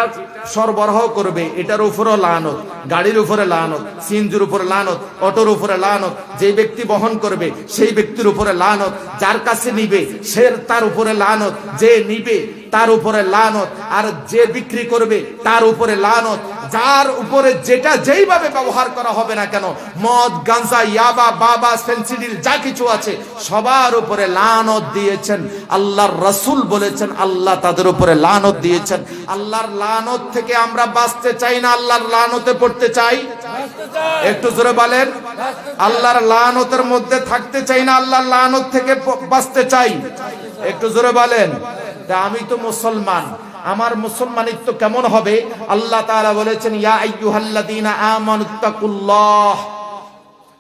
সরবরাহ করবে এটার উপরও লানত, গাড়ির উপরে লানত, সিএনজির উপরে লানত, অটোর উপরে লানত। যে ব্যক্তি বহন করবে সেই ব্যক্তির উপরে লানত, যার কাছে নিবে সে তার উপরে লানত, যে নিবে তার উপরে লানত, আর যে বিক্রি করবে তার উপরে লানত। যার উপরে যেটা যেইভাবে ব্যবহার করা হবে না কেন, মদ, গাঁজা, ইয়াবা, বাবা, ফেন্সিডিল, যা কিছু আছে সবার উপরে লানত দিয়েছেন। আল্লাহর রাসূল বলেছেন আল্লাহ তাদের উপরে লানত দিয়েছেন। আল্লাহর লানত থেকে আমরা বাঁচতে চাই না আল্লাহর লানতে পড়তে চাই? একটু জোরে বলেন, আল্লাহর লানতের মধ্যে থাকতে চাই না আল্লাহর লানত থেকে বাঁচতে চাই? একটু জোরে বলেন। তা আমি তো মুসলমান, আমার মুসলমানিত্ব কেমন হবে? আল্লাহ তাআলা বলেছেন, ইয়া আইয়ুহাল্লাযীনা আমানুত্তাকুল্লাহ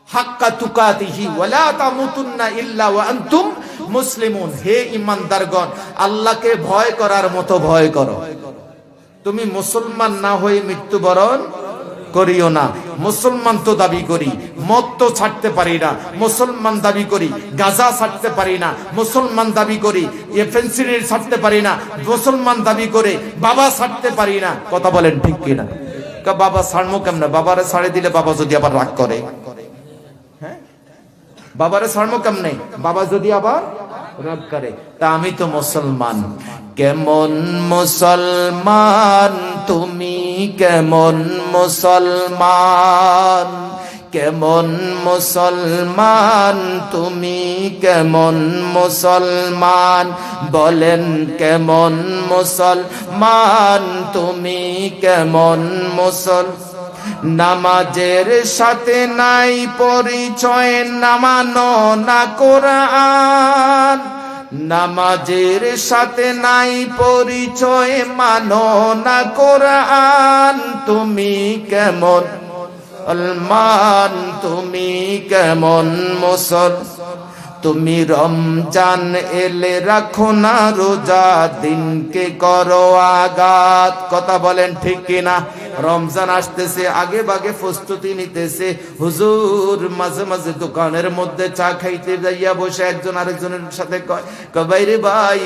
হাক্কা তুকাতিহি ওয়া লা তামুতুন্না ইল্লা ওয়া আনতুম মুসলিমুন। হে ঈমানদারগণ, আল্লাহকে ভয় করার মতো ভয় করো। তুমি মুসলমান না হয়ে মৃত্যুবরণ করিও না। মুসলমান তো দাবি করি, মদ তো ছাড়তে পারি না। মুসলমান দাবি করি, গাঁজা ছাড়তে পারি না। মুসলমান দাবি করি, ফেন্সিডিল ছাড়তে পারি না। মুসলমান দাবি করে বাবা ছাড়তে পারি না। কথা বলেন ঠিক কিনা? বাবা ছাড়বো কেমনে? বাবারে ছাড়ে দিলে বাবা যদি আবার রাগ করে, হ্যাঁ, বাবারে ছাড়বো কেমনে বাবা যদি আবার রাগ করে? তা আমি তো মুসলমান। কেমন মুসলমান তুমি, কেমন মুসলমান, কেমন মুসলমান তুমি, কেমন মুসলমান, বলেন কেমন মুসলমান তুমি, কেমন মুসলমান। নামাজের সাথে নাই পরিচয়, নামানো না কোরআন। নামাজের সাথে নাই পরিচয়, মানো না কোরআন। তুমি কেমন মুসলমান, তুমি কেমন মুসলমান। তুমি রমজান এলে রাখো না রোজা, দিনকে করো আঘাত। কথা বলেন ঠিক কিনা? রমজান আসতেছে, আগে ভাগে প্রস্তুতি নিতেছে। হুজুর মাঝে মাঝে দোকানের মধ্যে চা খাইতে যাইয়া বসে একজন আরেকজনের সাথে কয়, বাইরে ভাই,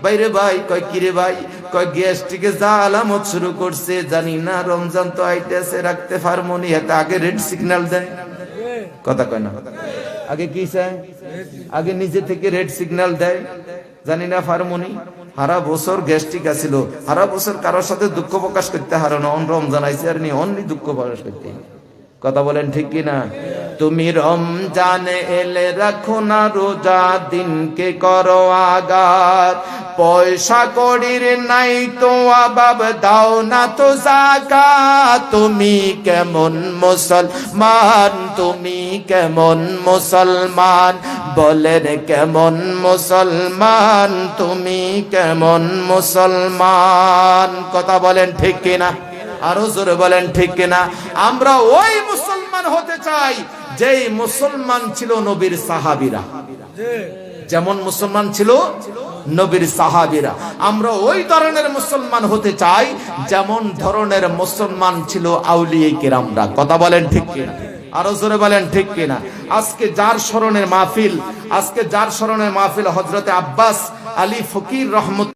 বাইরে ভাই, কয় কিরে ভাই, কয় গ্যাস্ট্রিকে যা আলামত শুরু করছে জানি না, রমজান তো আইতেছে, রাখতে পারমনি। এত আগে রেড সিগন্যাল দেয়। কথা কয় না? আগে কি চায়? আগে নিজে থেকে রেড সিগন্যাল দেয়, জানি না ফার্মনি। সারা বছর গ্যাস্ট্রিক আছিল, সারা বছর কারোর সাথে দুঃখ প্রকাশ করতে হারো না, রমজান আইছে আর নি অনলি দুঃখ প্রকাশ করতে। কথা বলেন ঠিক কিনা? তুমি রমজানে এলে রাখো না রোজা, দিনকে করো আগাত, পয়সা কড়ির নাই তো অভাব, দাও না তো যাকাত। তুমি কেমন মুসলমান, তুমি কেমন মুসলমান, বলেন কেমন মুসলমান, তুমি কেমন মুসলমান? কথা বলেন ঠিক কিনা? আরো জোরে বলেন ঠিক কিনা? আমরা ওই মুসলমান হতে চাই যেই মুসলমান ছিল নবীর সাহাবীরা, যেমন মুসলমান ছিল নবীর সাহাবীরা। আমরা ওই ধরনের মুসলমান হতে চাই যেমন ধরনের মুসলমান ছিল আউলিয়া কিরামরা। কথা বলেন ঠিক কিনা? আরো জোরে বলেন ঠিক কিনা? আজকে যার স্মরণের মাহফিল, আজকে যার স্মরণের মাহফিল হযরতে আব্বাস আলী ফকির রহমত